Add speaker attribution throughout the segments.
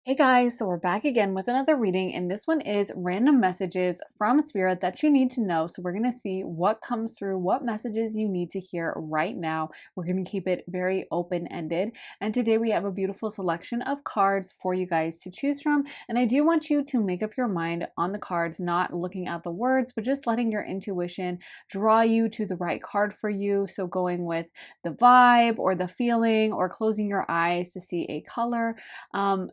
Speaker 1: Hey guys, so we're back again with another reading, and this one is random messages from Spirit that you need to know. So we're going to see what comes through, what messages you need to hear right now. We're going to keep it very open-ended, and today we have a beautiful selection of cards for you guys to choose from, and I do want you to make up your mind on the cards, not looking at the words, but just letting your intuition draw you to the right card for you. So going with the vibe or the feeling or closing your eyes to see a color.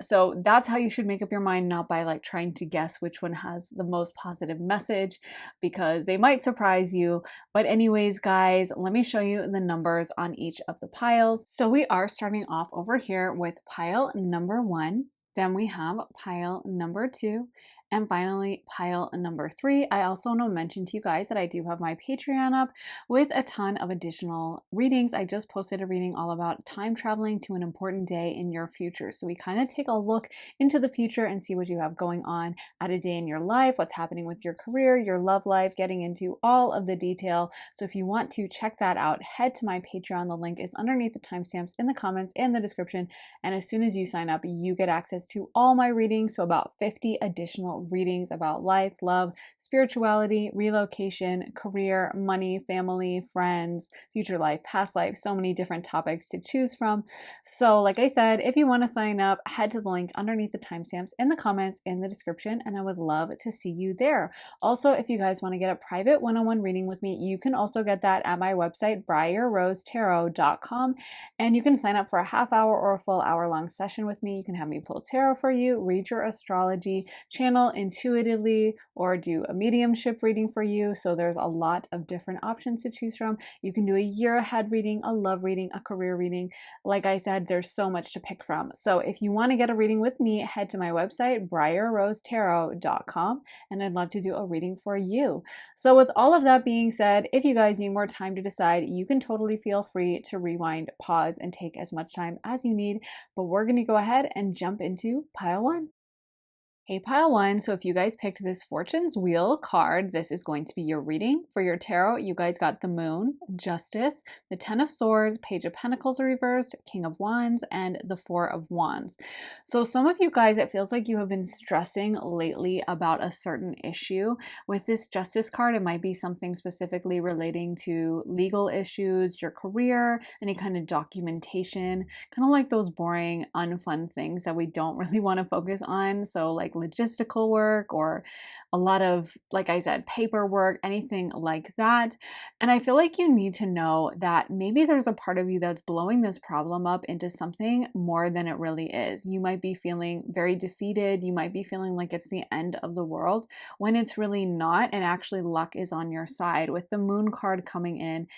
Speaker 1: So that's how you should make up your mind, not by like trying to guess which one has the most positive message, because they might surprise you. But anyways, guys, let me show you the numbers on each of the piles. So we are starting off over here with pile number 1. Then we have pile number 2. And finally, pile number 3. I also want to mention to you guys that I do have my Patreon up with a ton of additional readings. I just posted a reading all about time traveling to an important day in your future. So we kind of take a look into the future and see what you have going on at a day in your life, what's happening with your career, your love life, getting into all of the detail. So if you want to check that out, head to my Patreon. The link is underneath the timestamps in the comments and the description. And as soon as you sign up, you get access to all my readings. So about 50 additional readings about life, love, spirituality, relocation, career, money, family, friends, future life, past life, so many different topics to choose from. So like I said, if you want to sign up, head to the link underneath the timestamps in the comments in the description, and I would love to see you there. Also, if you guys want to get a private one-on-one reading with me, you can also get that at my website, briarrosetarot.com, and you can sign up for a half hour or a full hour-long session with me. You can have me pull tarot for you, read your astrology, channel intuitively, or do a mediumship reading for you. So there's a lot of different options to choose from. You can do a year ahead reading, a love reading, a career reading. Like I said, there's so much to pick from. So if you want to get a reading with me, head to my website, briarrosetarot.com, and I'd love to do a reading for you. So with all of that being said, if you guys need more time to decide, you can totally feel free to rewind, pause, and take as much time as you need. But we're going to go ahead and jump into pile 1. Hey, pile 1. So if you guys picked this Fortune's Wheel card, this is going to be your reading. For your tarot, you guys got the Moon, Justice, the Ten of Swords, Page of Pentacles reversed, King of Wands, and the Four of Wands. So some of you guys, it feels like you have been stressing lately about a certain issue. With this Justice card, it might be something specifically relating to legal issues, your career, any kind of documentation, kind of like those boring, unfun things that we don't really want to focus on. So like logistical work or a lot of, like I said, paperwork, anything like that. And I feel like you need to know that maybe there's a part of you that's blowing this problem up into something more than it really is. You might be feeling very defeated. You might be feeling like it's the end of the world when it's really not. And actually luck is on your side with the Moon card coming in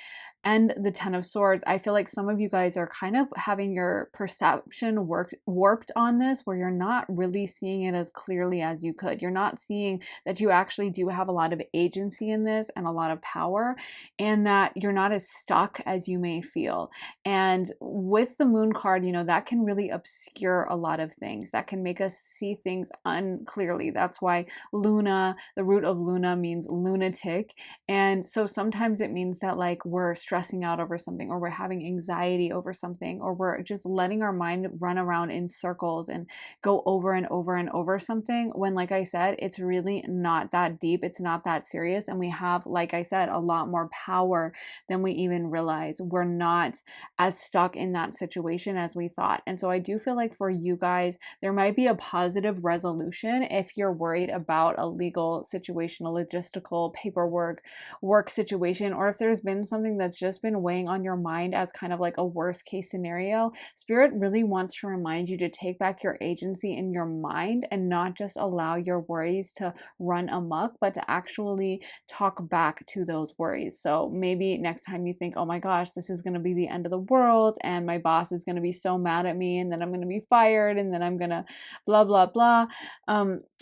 Speaker 1: and the Ten of Swords. I feel like some of you guys are kind of having your perception warped on this, where you're not really seeing it as clearly as you could. You're not seeing that you actually do have a lot of agency in this and a lot of power, and that you're not as stuck as you may feel. And with the Moon card, you know, that can really obscure a lot of things. That can make us see things unclearly. That's why Luna, the root of Luna, means lunatic. And so sometimes it means that like we're stressing out over something, or we're having anxiety over something, or we're just letting our mind run around in circles and go over and over and over something, when, like I said, it's really not that deep, it's not that serious, and we have, like I said, a lot more power than we even realize. We're not as stuck in that situation as we thought. And so I do feel like for you guys, there might be a positive resolution if you're worried about a legal situation, a logistical paperwork, work situation, or if there's been something that's just been weighing on your mind as kind of like a worst case scenario. Spirit really wants to remind you to take back your agency in your mind and not just allow your worries to run amok, but to actually talk back to those worries. So maybe next time you think, oh my gosh, this is going to be the end of the world and my boss is going to be so mad at me and then I'm going to be fired and then I'm going to blah, blah, blah.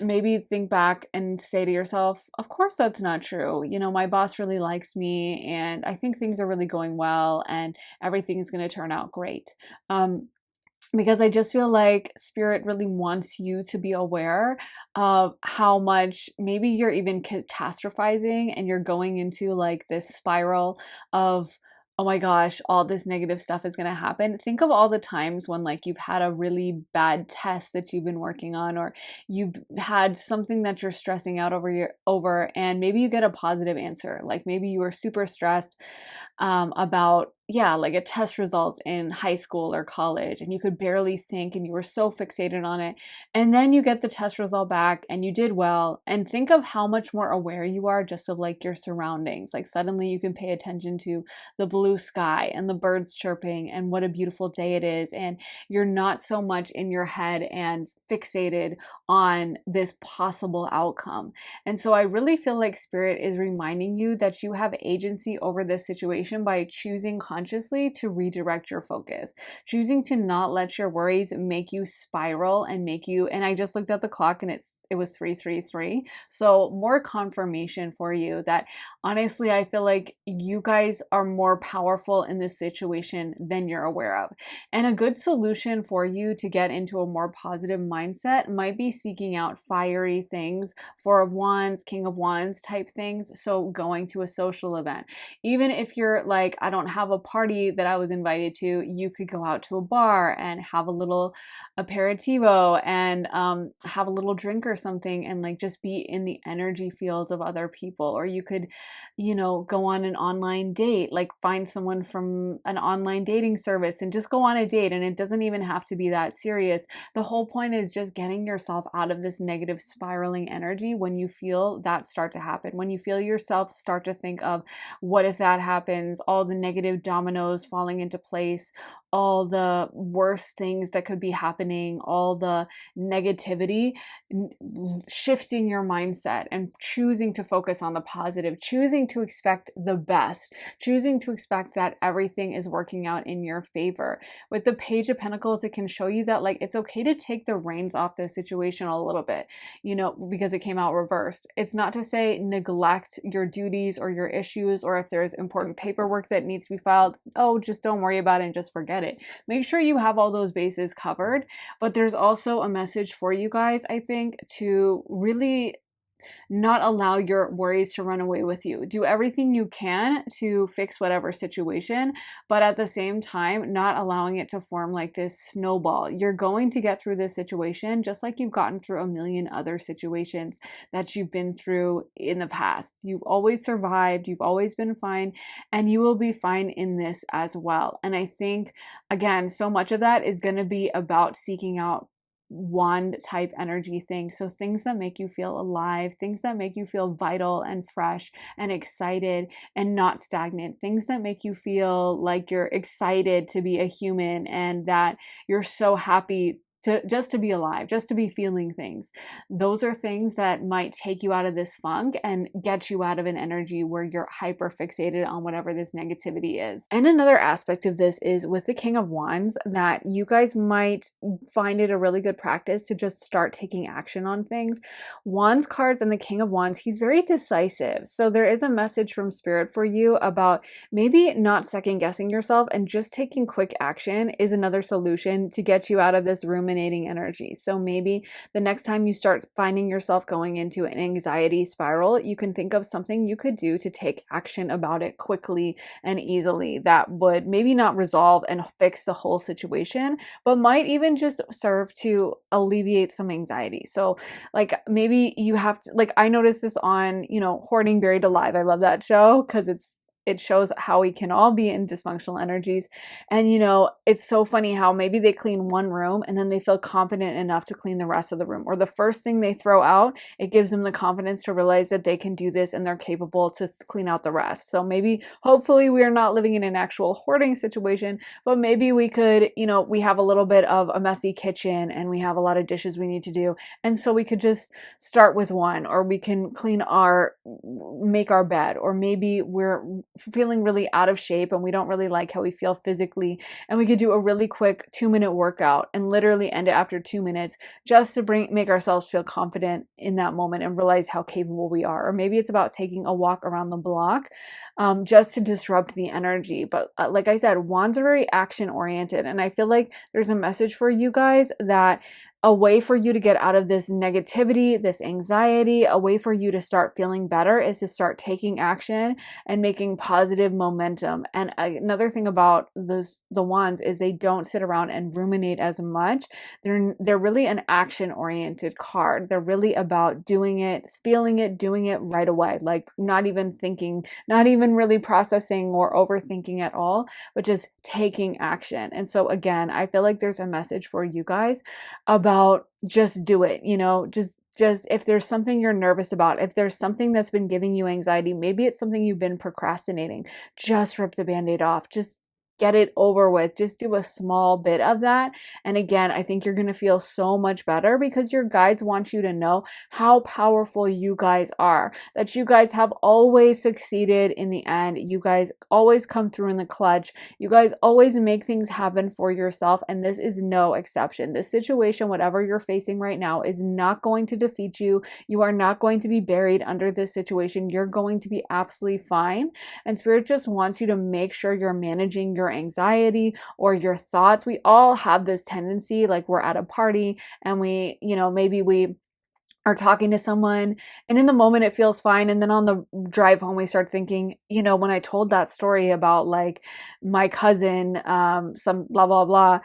Speaker 1: Maybe think back and say to yourself, of course that's not true. You know, my boss really likes me and I think things are really going well and everything is going to turn out great. Because I just feel like Spirit really wants you to be aware of how much maybe you're even catastrophizing and you're going into like this spiral of oh my gosh, all this negative stuff is going to happen. Think of all the times when like you've had a really bad test that you've been working on, or you've had something that you're stressing out over, and maybe you get a positive answer. Like maybe you were super stressed about, yeah, like a test result in high school or college, and you could barely think and you were so fixated on it. And then you get the test result back and you did well. And think of how much more aware you are just of like your surroundings. Like suddenly you can pay attention to the blue sky and the birds chirping and what a beautiful day it is. And you're not so much in your head and fixated on this possible outcome. And so I really feel like Spirit is reminding you that you have agency over this situation by choosing consciously to redirect your focus, choosing to not let your worries make you spiral and make you, and I just looked at the clock and it was 3:33. So more confirmation for you that honestly, I feel like you guys are more powerful in this situation than you're aware of. And a good solution for you to get into a more positive mindset might be seeking out fiery things, Four of Wands, King of Wands type things. So going to a social event. Even if you're like, I don't have a party that I was invited to, you could go out to a bar and have a little aperitivo and have a little drink or something, and like just be in the energy fields of other people. Or you could, you know, go on an online date, like find someone from an online dating service and just go on a date. And it doesn't even have to be that serious. The whole point is just getting yourself out of this negative spiraling energy when you feel that start to happen. When you feel yourself start to think of, what if that happens? All the negative dominoes falling into place, all the worst things that could be happening, all the negativity, shifting your mindset and choosing to focus on the positive, choosing to expect the best, choosing to expect that everything is working out in your favor. With the Page of Pentacles, it can show you that like it's okay to take the reins off the situation a little bit, you know, because it came out reversed. It's not to say neglect your duties or your issues, or if there's important paperwork that needs to be filed, oh, just don't worry about it and just forget it. Make sure you have all those bases covered. But there's also a message for you guys, I think, to really not allow your worries to run away with you. Do everything you can to fix whatever situation, but at the same time, not allowing it to form like this snowball. You're going to get through this situation just like you've gotten through a million other situations that you've been through in the past. You've always survived, you've always been fine, and you will be fine in this as well. And I think, again, so much of that is going to be about seeking out wand type energy things. So things that make you feel alive, things that make you feel vital and fresh and excited and not stagnant, things that make you feel like you're excited to be a human and that you're so happy to be alive, just to be feeling things. Those are things that might take you out of this funk and get you out of an energy where you're hyper fixated on whatever this negativity is. And another aspect of this is with the King of Wands that you guys might find it a really good practice to just start taking action on things. Wands cards and the King of Wands, he's very decisive. So there is a message from Spirit for you about maybe not second guessing yourself and just taking quick action is another solution to get you out of this ruminating energy. So maybe the next time you start finding yourself going into an anxiety spiral, you can think of something you could do to take action about it quickly and easily that would maybe not resolve and fix the whole situation, but might even just serve to alleviate some anxiety. So like maybe you have to, like I noticed this on, you know, Hoarding Buried Alive. I love that show because it shows how we can all be in dysfunctional energies. And, you know, it's so funny how maybe they clean one room and then they feel confident enough to clean the rest of the room. Or the first thing they throw out, it gives them the confidence to realize that they can do this and they're capable to clean out the rest. So maybe, hopefully we are not living in an actual hoarding situation, but maybe we could, you know, we have a little bit of a messy kitchen and we have a lot of dishes we need to do. And so we could just start with one, or we can make our bed, or maybe we're feeling really out of shape and we don't really like how we feel physically, and we could do a really quick 2-minute workout and literally end it after 2 minutes just to make ourselves feel confident in that moment and realize how capable we are. Or maybe it's about taking a walk around the block just to disrupt the energy. But like I said, wands are very action oriented, and I feel like there's a message for you guys that a way for you to get out of this negativity, this anxiety, a way for you to start feeling better is to start taking action and making positive momentum. And another thing about the wands is they don't sit around and ruminate as much. They're really an action-oriented card. They're really about doing it, feeling it, doing it right away. Like not even thinking, not even really processing or overthinking at all, but just taking action. And so again, I feel like there's a message for you guys about just do it, just if there's something you're nervous about, if there's something that's been giving you anxiety, maybe it's something you've been procrastinating, just rip the band-aid off. Just get it over with. Just do a small bit of that. And again, I think you're going to feel so much better because your guides want you to know how powerful you guys are, that you guys have always succeeded in the end. You guys always come through in the clutch. You guys always make things happen for yourself. And this is no exception. This situation, whatever you're facing right now, is not going to defeat you. You are not going to be buried under this situation. You're going to be absolutely fine. And Spirit just wants you to make sure you're managing your anxiety or your thoughts. We all have this tendency, like we're at a party and maybe we are talking to someone and in the moment it feels fine. And then on the drive home, we start thinking, when I told that story about like my cousin, some blah, blah, blah,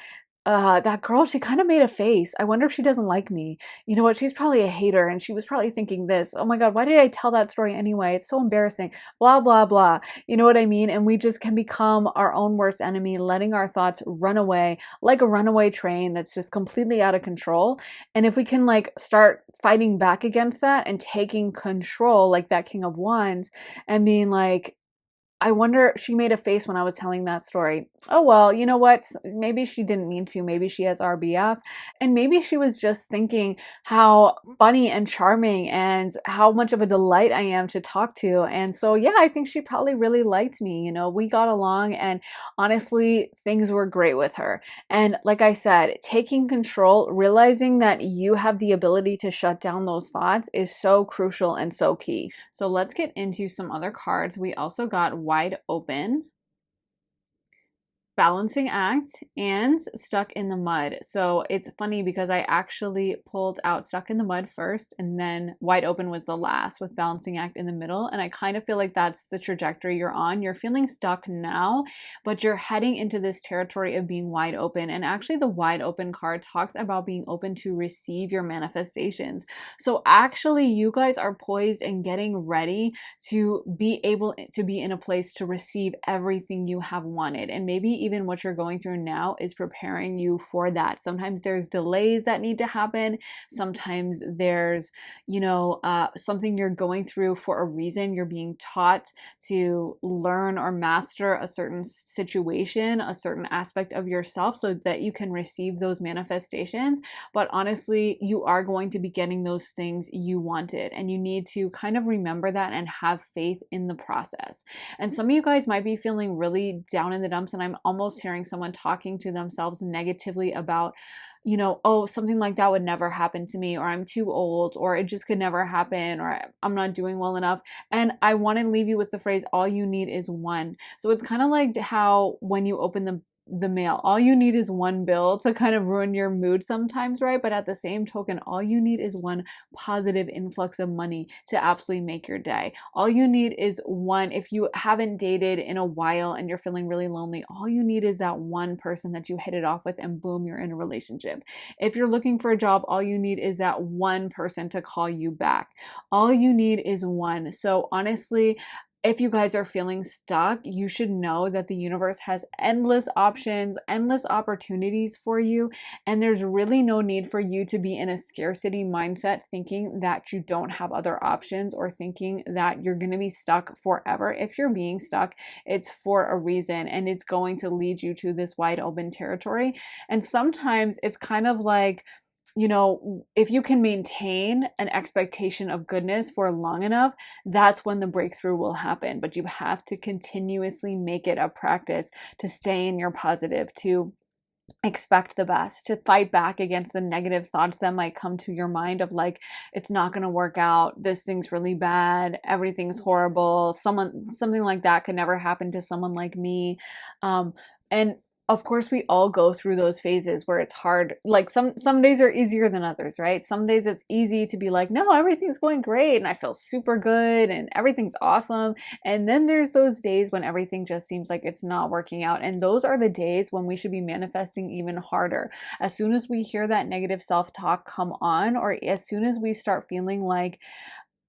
Speaker 1: that girl, she kind of made a face. I wonder if she doesn't like me. You know what? She's probably a hater and she was probably thinking this. Oh my God, why did I tell that story anyway? It's so embarrassing. Blah, blah, blah. You know what I mean? And we just can become our own worst enemy, letting our thoughts run away like a runaway train that's just completely out of control. And if we can like start fighting back against that and taking control like that King of Wands and being like, I wonder, she made a face when I was telling that story. Oh, well, you know what? Maybe she didn't mean to. Maybe she has RBF. And maybe she was just thinking how funny and charming and how much of a delight I am to talk to. And so, yeah, I think she probably really liked me. We got along and honestly, things were great with her. And like I said, taking control, realizing that you have the ability to shut down those thoughts is so crucial and so key. So let's get into some other cards. We also got Wide Open, Balancing Act, and Stuck in the Mud. So it's funny because I actually pulled out Stuck in the Mud first, and then Wide Open was the last with Balancing Act in the middle. And I kind of feel like that's the trajectory you're on. You're feeling stuck now, but you're heading into this territory of being wide open. And actually the Wide Open card talks about being open to receive your manifestations. So actually you guys are poised and getting ready to be able to be in a place to receive everything you have wanted. And maybe even what you're going through now is preparing you for that. Sometimes there's delays that need to happen. Sometimes there's, something you're going through for a reason. You're being taught to learn or master a certain situation, a certain aspect of yourself so that you can receive those manifestations. But honestly, you are going to be getting those things you wanted. And you need to kind of remember that and have faith in the process. And some of you guys might be feeling really down in the dumps, and I'm almost hearing someone talking to themselves negatively about, oh, something like that would never happen to me, or I'm too old, or it just could never happen, or I'm not doing well enough. And I want to leave you with the phrase, all you need is one. So it's kind of like how when you open the mail, all you need is one bill to kind of ruin your mood sometimes, right? But at the same token, all you need is one positive influx of money to absolutely make your day. All you need is one, if you haven't dated in a while and you're feeling really lonely, all you need is that one person that you hit it off with and boom, you're in a relationship. If you're looking for a job, all you need is that one person to call you back. All you need is one. So honestly, if you guys are feeling stuck, you should know that the universe has endless options, endless opportunities for you. And there's really no need for you to be in a scarcity mindset thinking that you don't have other options or thinking that you're going to be stuck forever. If you're being stuck, it's for a reason and it's going to lead you to this wide open territory. And sometimes it's kind of like, if you can maintain an expectation of goodness for long enough, that's when the breakthrough will happen. But you have to continuously make it a practice to stay in your positive, to expect the best, to fight back against the negative thoughts that might come to your mind of like, it's not going to work out, this thing's really bad, everything's horrible, something like that could never happen to someone like me. And of course we all go through those phases where it's hard. Like some days are easier than others, right? Some days it's easy to be like, no, everything's going great and I feel super good and everything's awesome. And then there's those days when everything just seems like it's not working out. And those are the days when we should be manifesting even harder. As soon as we hear that negative self-talk come on, or as soon as we start feeling like,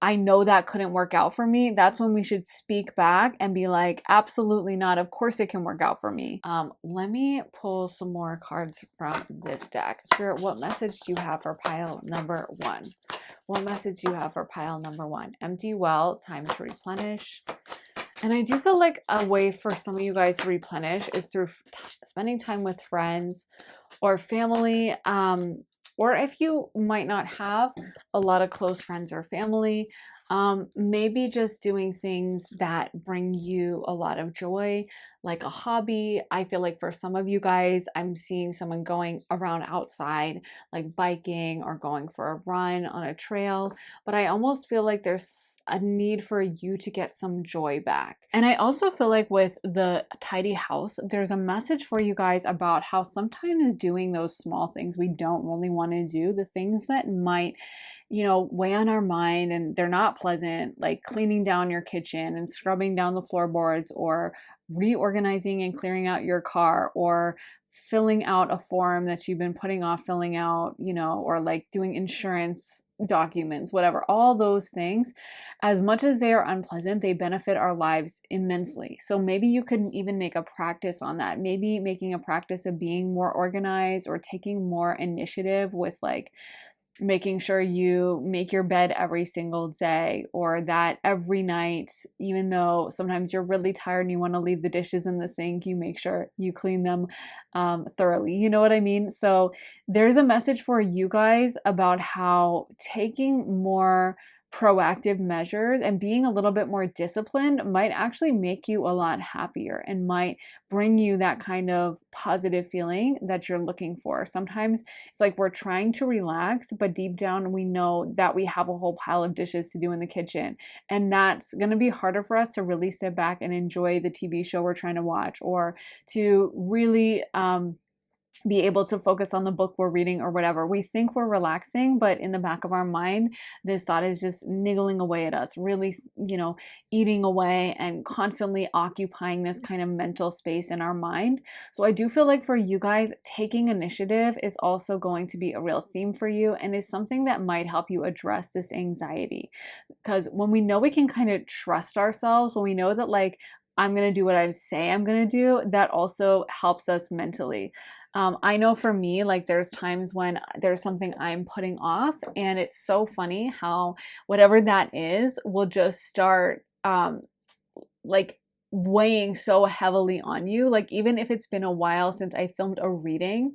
Speaker 1: I know that couldn't work out for me, that's when we should speak back and be like, absolutely not. Of course it can work out for me. Let me pull some more cards from this deck. Spirit, what message do you have for pile number 1? What message do you have for pile number 1? Empty well, time to replenish. And I do feel like a way for some of you guys to replenish is through spending time with friends or family. Or if you might not have a lot of close friends or family, maybe just doing things that bring you a lot of joy, like a hobby. I feel like for some of you guys, I'm seeing someone going around outside, like biking or going for a run on a trail. But I almost feel like there's a need for you to get some joy back. And I also feel like with the tidy house, there's a message for you guys about how sometimes doing those small things we don't really want to do, the things that might, weigh on our mind and they're not pleasant, like cleaning down your kitchen and scrubbing down the floorboards, or reorganizing and clearing out your car, or filling out a form that you've been putting off filling out, or like doing insurance documents, whatever. All those things, as much as they are unpleasant, they benefit our lives immensely. So maybe you could even make a practice on that. Maybe making a practice of being more organized or taking more initiative with like making sure you make your bed every single day, or that every night, even though sometimes you're really tired and you want to leave the dishes in the sink, you make sure you clean them thoroughly. You know what I mean? So there's a message for you guys about how taking more proactive measures and being a little bit more disciplined might actually make you a lot happier and might bring you that kind of positive feeling that you're looking for. Sometimes it's like we're trying to relax, but deep down we know that we have a whole pile of dishes to do in the kitchen. And that's going to be harder for us to really sit back and enjoy the TV show we're trying to watch, or to really be able to focus on the book we're reading or whatever. We think we're relaxing, but in the back of our mind, this thought is just niggling away at us, really, eating away and constantly occupying this kind of mental space in our mind. So I do feel like for you guys, taking initiative is also going to be a real theme for you, and is something that might help you address this anxiety. Because when we know we can kind of trust ourselves, when we know that like, I'm going to do what I say I'm going to do, that also helps us mentally. I know for me, like there's times when there's something I'm putting off, and it's so funny how whatever that is will just start like weighing so heavily on you. Like even if it's been a while since I filmed a reading,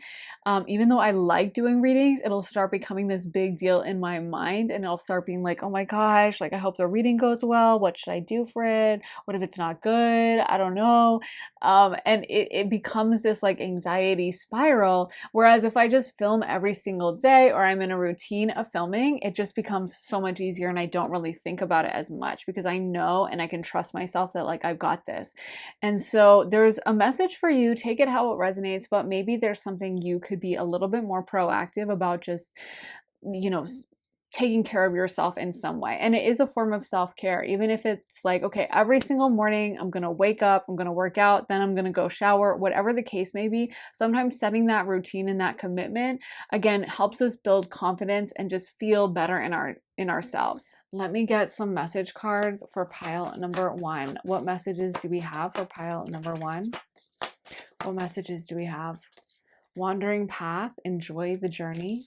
Speaker 1: even though I like doing readings, it'll start becoming this big deal in my mind, and it'll start being like, oh my gosh, like I hope the reading goes well. What should I do for it? What if it's not good? I don't know. And it becomes this like anxiety spiral. Whereas if I just film every single day, or I'm in a routine of filming, it just becomes so much easier, and I don't really think about it as much because I know and I can trust myself that like I've got this. And so there's a message for you. Take it how it resonates, but maybe there's something you could be a little bit more proactive about, just, taking care of yourself in some way. And it is a form of self-care, even if it's like, okay, every single morning I'm going to wake up, I'm going to work out, then I'm going to go shower, whatever the case may be. Sometimes setting that routine and that commitment, again, helps us build confidence and just feel better in ourselves. Let me get some message cards for pile number 1. What messages do we have for pile number 1? What messages do we have? Wandering path, enjoy the journey.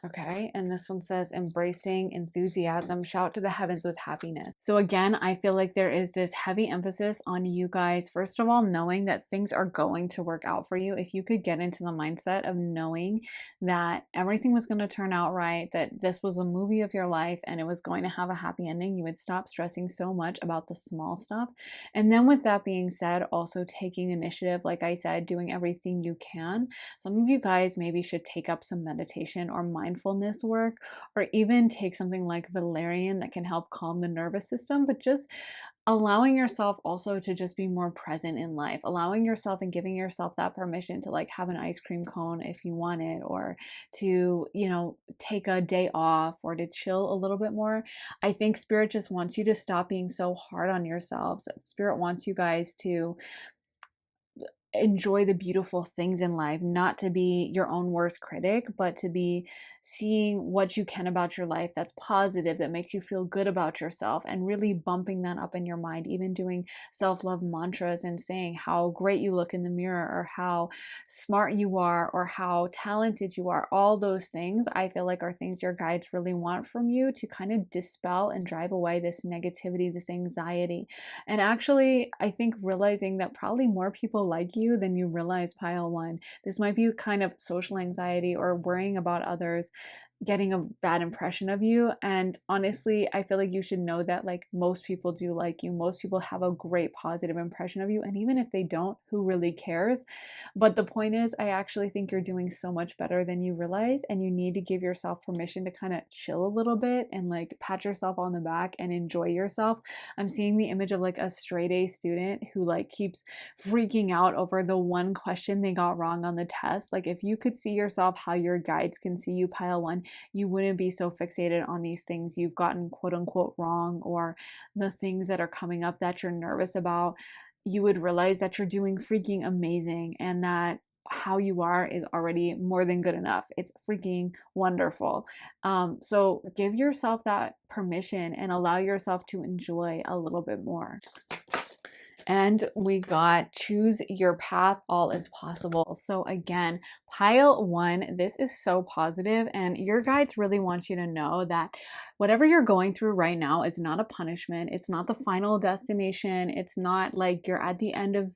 Speaker 1: Okay, and this one says embracing enthusiasm, shout to the heavens with happiness. So again, I feel like there is this heavy emphasis on you guys, first of all, knowing that things are going to work out for you. If you could get into the mindset of knowing that everything was going to turn out right, that this was a movie of your life and it was going to have a happy ending, you would stop stressing so much about the small stuff. And then with that being said, also taking initiative, like I said, doing everything you can. Some of you guys maybe should take up some meditation or mindfulness mindfulness work, or even take something like valerian that can help calm the nervous system, but just allowing yourself also to just be more present in life, allowing yourself and giving yourself that permission to like have an ice cream cone if you want it, or to, take a day off, or to chill a little bit more. I think spirit just wants you to stop being so hard on yourselves. Spirit wants you guys to enjoy the beautiful things in life, not to be your own worst critic, but to be seeing what you can about your life that's positive, that makes you feel good about yourself, and really bumping that up in your mind, even doing self-love mantras and saying how great you look in the mirror, or how smart you are, or how talented you are. All those things I feel like are things your guides really want from you, to kind of dispel and drive away this negativity, this anxiety. And actually, I think realizing that probably more people like you than you realize, pile one. This might be kind of social anxiety, or worrying about others getting a bad impression of you. And honestly, I feel like you should know that like most people do like you. Most people have a great positive impression of you. And even if they don't, who really cares? But the point is, I actually think you're doing so much better than you realize. And you need to give yourself permission to kind of chill a little bit and like pat yourself on the back and enjoy yourself. I'm seeing the image of like a straight A student who like keeps freaking out over the one question they got wrong on the test. Like if you could see yourself how your guides can see you, pile one, you wouldn't be so fixated on these things you've gotten quote unquote wrong, or the things that are coming up that you're nervous about. You would realize that you're doing freaking amazing, and that how you are is already more than good enough. It's freaking wonderful. So give yourself that permission and allow yourself to enjoy a little bit more. And we got choose your path, all is possible. So again, pile one, this is so positive, and your guides really want you to know that whatever you're going through right now is not a punishment. It's not the final destination. It's not like you're at the end of,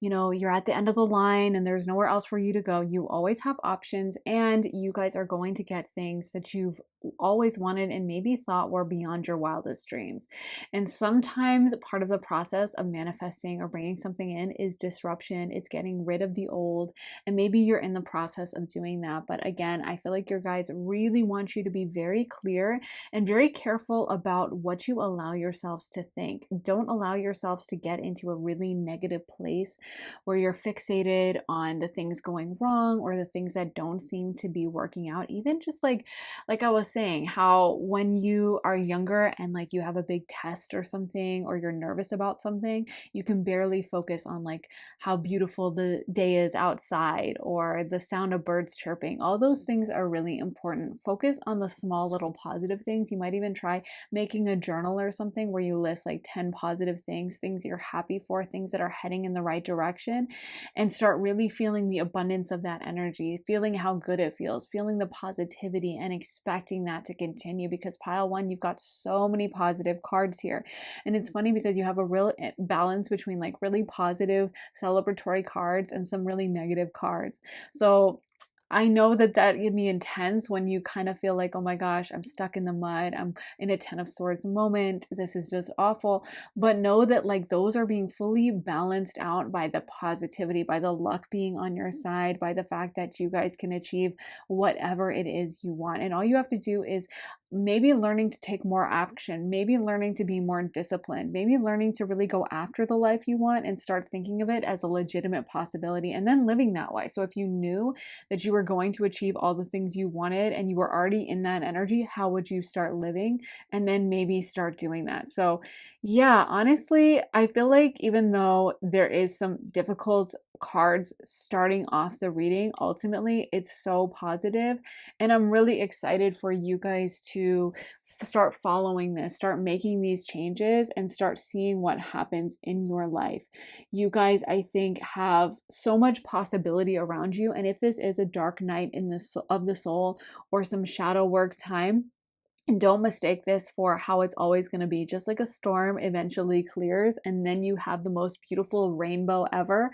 Speaker 1: you're at the end of the line and there's nowhere else for you to go. You always have options, and you guys are going to get things that you've always wanted and maybe thought were beyond your wildest dreams. And sometimes part of the process of manifesting or bringing something in is disruption. It's getting rid of the old, and maybe you're in the process of doing that. But again, I feel like your guides really want you to be very clear and very careful about what you allow yourselves to think. Don't allow yourselves to get into a really negative place where you're fixated on the things going wrong, or the things that don't seem to be working out. Even just like I was saying, how when you are younger and like you have a big test or something, or you're nervous about something, you can barely focus on like how beautiful the day is outside, or the sound of birds chirping. All those things are really important. Focus on the small little positive things. You might even try making a journal or something where you list like 10 positive things you're happy for, things that are heading in the right direction, and start really feeling the abundance of that energy, feeling how good it feels, feeling the positivity, and expecting that to continue. Because pile one, you've got so many positive cards here. And it's funny because you have a real balance between like really positive celebratory cards and some really negative cards. So I know that can be intense when you kind of feel like, oh my gosh, I'm stuck in the mud. I'm in a 10 of swords moment. This is just awful. But know that like those are being fully balanced out by the positivity, by the luck being on your side, by the fact that you guys can achieve whatever it is you want. And all you have to do is maybe learning to take more action, maybe learning to be more disciplined, maybe learning to really go after the life you want and start thinking of it as a legitimate possibility, and then living that way. So if you knew that you were going to achieve all the things you wanted and you were already in that energy, how would you start living? And then maybe start doing that. So yeah, honestly, I feel like even though there is some difficult cards starting off the reading, ultimately it's so positive, and I'm really excited for you guys to start following this, start making these changes, and start seeing what happens in your life. You guys, I think, have so much possibility around you, and if this is a dark night in the soul, or some shadow work time, and don't mistake this for how it's always going to be. Just like a storm eventually clears and then you have the most beautiful rainbow ever,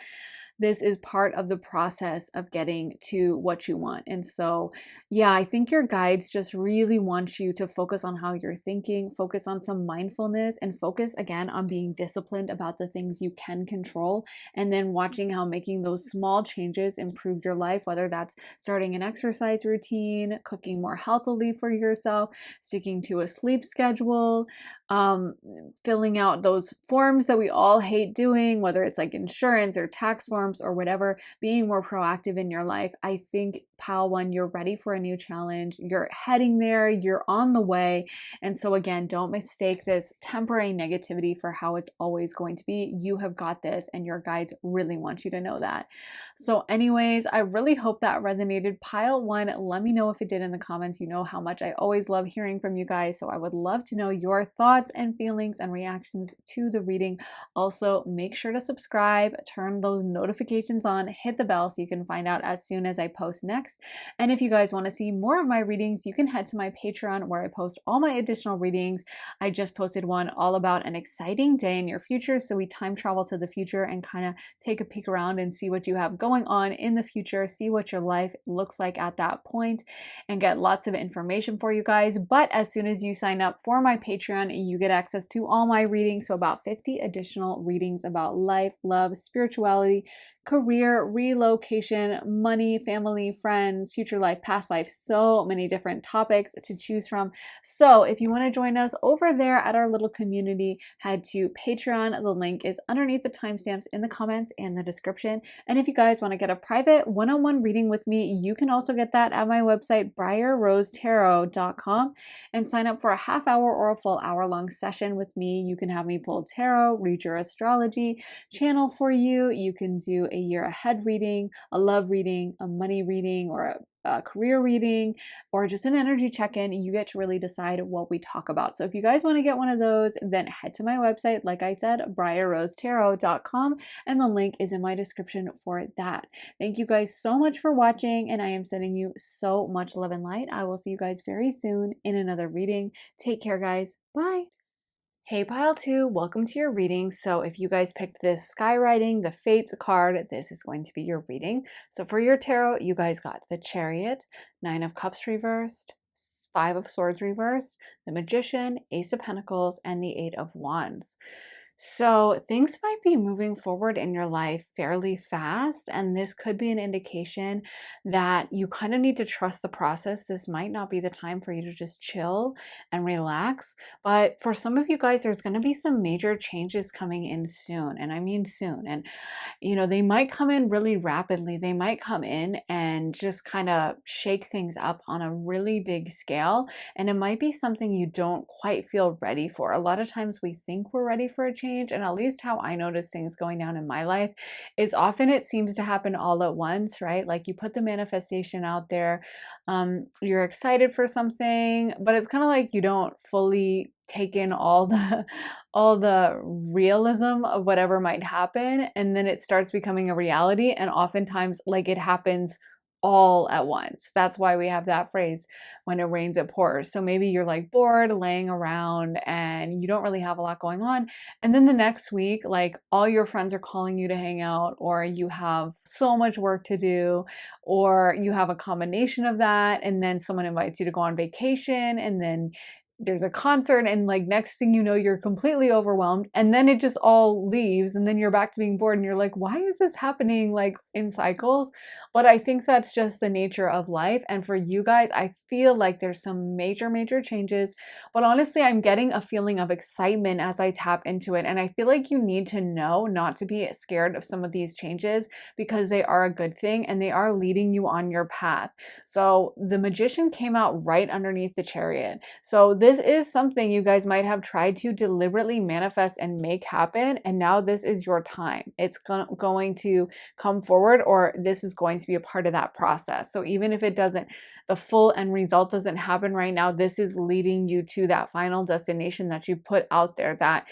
Speaker 1: this is part of the process of getting to what you want. And so, yeah, I think your guides just really want you to focus on how you're thinking, focus on some mindfulness, and focus again on being disciplined about the things you can control, and then watching how making those small changes improve your life, whether that's starting an exercise routine, cooking more healthily for yourself, sticking to a sleep schedule, um, filling out those forms that we all hate doing, whether it's like insurance or tax forms or whatever, being more proactive in your life. I think pile one, you're ready for a new challenge. You're heading there, you're on the way. And so again, don't mistake this temporary negativity for how it's always going to be. You have got this, and your guides really want you to know that. So anyways, I really hope that resonated. Pile one, let me know if it did in the comments. You know how much I always love hearing from you guys. So I would love to know your thoughts and feelings and reactions to the reading. Also, make sure to subscribe, turn those notifications on, hit the bell so you can find out as soon as I post next. And if you guys want to see more of my readings, you can head to my Patreon where I post all my additional readings. I just posted one all about an exciting day in your future. So we time travel to the future and kind of take a peek around and see what you have going on in the future, see what your life looks like at that point, and get lots of information for you guys. But as soon as you sign up for my Patreon, you get access to all my readings. So about 50 additional readings about life, love, spirituality, career, relocation, money, family, friends, future life, past life, so many different topics to choose from. So if you want to join us over there at our little community, head to Patreon. The link is underneath the timestamps in the comments and the description. And if you guys want to get a private one-on-one reading with me, you can also get that at my website, briarrosetarot.com, and sign up for a half hour or a full hour-long session with me. You can have me pull tarot, read your astrology, channel for you. You can do a year ahead reading, a love reading, a money reading, or a career reading, or just an energy check-in. You get to really decide what we talk about. So if you guys want to get one of those, then head to my website, like I said, briarrosetarot.com, and the link is in my description for that. Thank you guys so much for watching, and I am sending you so much love and light. I will see you guys very soon in another reading. Take care, guys. Bye. Hey Pile 2, welcome to your reading. So if you guys picked this Skywriting the Fates card, this is going to be your reading. So for your tarot, you guys got the Chariot, Nine of Cups reversed, Five of Swords reversed, the Magician, Ace of Pentacles, and the Eight of Wands. So things might be moving forward in your life fairly fast, and this could be an indication that you kind of need to trust the process. This might not be the time for you to just chill and relax, but for some of you guys, there's going to be some major changes coming in soon, and I mean soon. And they might come in really rapidly. They might come in and just kind of shake things up on a really big scale, and it might be something you don't quite feel ready for. A lot of times we think we're ready for a change, and at least how I notice things going down in my life is often it seems to happen all at once, right? Like you put the manifestation out there, you're excited for something, but it's kind of like you don't fully take in all the realism of whatever might happen, and then it starts becoming a reality, and oftentimes like it happens all at once. That's why we have that phrase, when it rains it pours. So maybe you're like bored laying around and you don't really have a lot going on, and then the next week like all your friends are calling you to hang out, or you have so much work to do, or you have a combination of that, and then someone invites you to go on vacation, and then there's a concert, and like next thing you know, you're completely overwhelmed, and then it just all leaves, and then you're back to being bored, and you're like, why is this happening like in cycles? But I think that's just the nature of life. And for you guys, I feel like there's some major changes, but honestly, I'm getting a feeling of excitement as I tap into it, and I feel like you need to know not to be scared of some of these changes, because they are a good thing and they are leading you on your path. So the Magician came out right underneath the Chariot. So this is something you guys might have tried to deliberately manifest and make happen, and now this is your time. It's going to come forward, or this is going to be a part of that process. So even if it doesn't the full end result doesn't happen right now, this is leading you to that final destination that you put out there, that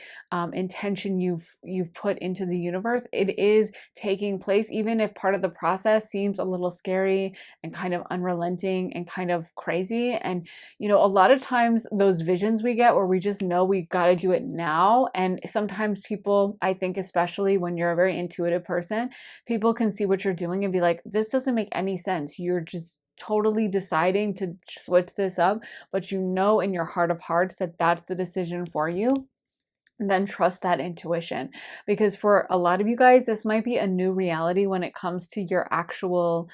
Speaker 1: intention you've put into the universe. It is taking place, even if part of the process seems a little scary and kind of unrelenting and kind of crazy. And a lot of times those visions we get where we just know we got to do it now, and sometimes people, I think especially when you're a very intuitive person, people can see what you're doing and be like, this doesn't make any sense. You're just totally deciding to switch this up, but in your heart of hearts that that's the decision for you. Then trust that intuition, because for a lot of you guys, this might be a new reality when it comes to your actual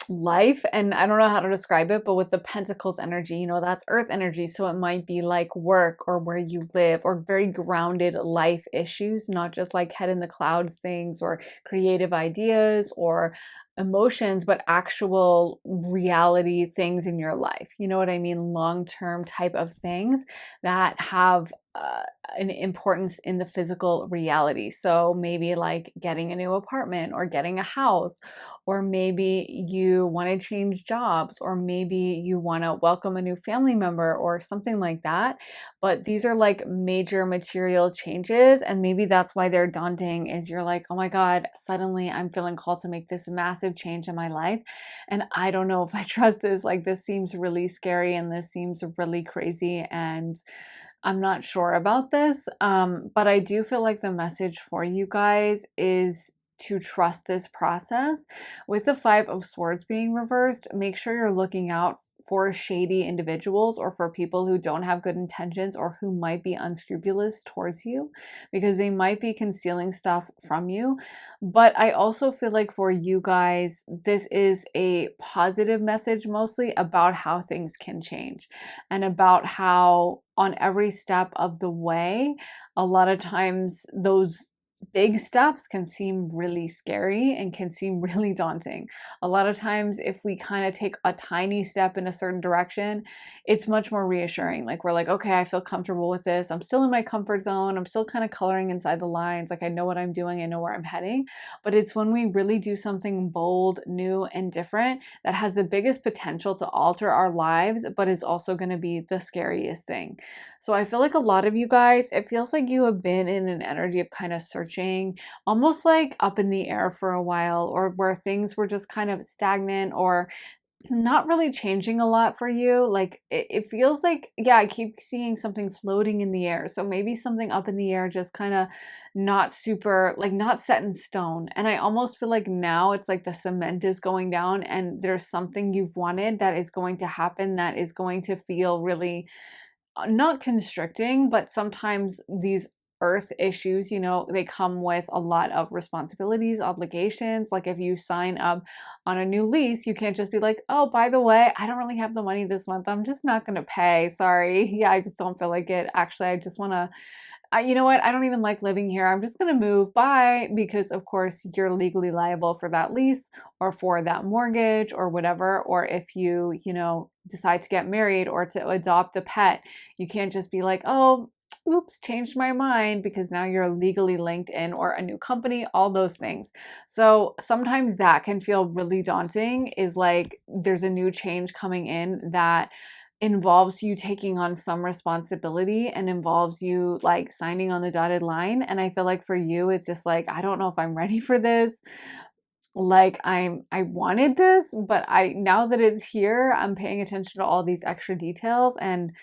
Speaker 1: life. And I don't know how to describe it, but with the Pentacles energy, that's Earth energy. So it might be like work or where you live, or very grounded life issues, not just like head in the clouds things or creative ideas or emotions, but actual reality things in your life. You know what I mean? Long-term type of things that have an importance in the physical reality. So maybe like getting a new apartment or getting a house, or maybe you want to change jobs, or maybe you want to welcome a new family member or something like that. But these are like major material changes, and maybe that's why they're daunting, is you're like, oh my God, suddenly I'm feeling called to make this massive change in my life. And I don't know if I trust this. Like, this seems really scary and this seems really crazy, and I'm not sure about this, but I do feel like the message for you guys is to trust this process. With the Five of Swords being reversed, make sure you're looking out for shady individuals or for people who don't have good intentions or who might be unscrupulous towards you, because they might be concealing stuff from you. But I also feel like for you guys, this is a positive message, mostly about how things can change and about how on every step of the way, a lot of times those big steps can seem really scary and can seem really daunting. A lot of times, if we kind of take a tiny step in a certain direction, it's much more reassuring. Like, we're like, okay, I feel comfortable with this. I'm still in my comfort zone. I'm still kind of coloring inside the lines. Like, I know what I'm doing. I know where I'm heading. But it's when we really do something bold, new, and different that has the biggest potential to alter our lives, but is also going to be the scariest thing. So I feel like a lot of you guys, it feels like you have been in an energy of kind of searching, almost like up in the air for a while, or where things were just kind of stagnant or not really changing a lot for you. Like, it feels like, yeah, I keep seeing something floating in the air. So maybe something up in the air, just kind of not super, like not set in stone. And I almost feel like now it's like the cement is going down and there's something you've wanted that is going to happen, that is going to feel really not constricting, but sometimes these earth issues, they come with a lot of responsibilities, obligations. Like, if you sign up on a new lease, you can't just be like, oh, by the way, I don't really have the money this month. I'm just not going to pay. Sorry. Yeah, I just don't feel like it. Actually, I just want to, you know what? I don't even like living here. I'm just going to move. Bye. Because of course you're legally liable for that lease or for that mortgage or whatever. Or if you, decide to get married or to adopt a pet, you can't just be like, oh, oops, changed my mind, because now you're legally linked in, or a new company, all those things. So sometimes that can feel really daunting, is like there's a new change coming in that involves you taking on some responsibility and involves you like signing on the dotted line. And I feel like for you, it's just like, I don't know if I'm ready for this. Like, I wanted this, but now that it's here, I'm paying attention to all these extra details, and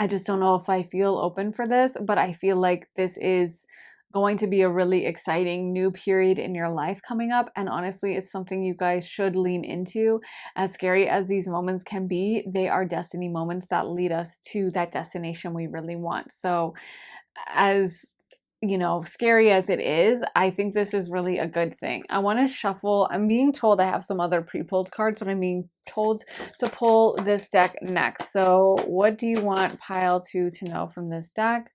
Speaker 1: I just don't know if I feel open for this. But I feel like this is going to be a really exciting new period in your life coming up. And honestly, it's something you guys should lean into. As scary as these moments can be, they are destiny moments that lead us to that destination we really want. So as scary as it is, I think this is really a good thing. I want to shuffle. I'm being told I have some other pre-pulled cards, but I'm being told to pull this deck next. So what do you want pile two to know from this deck?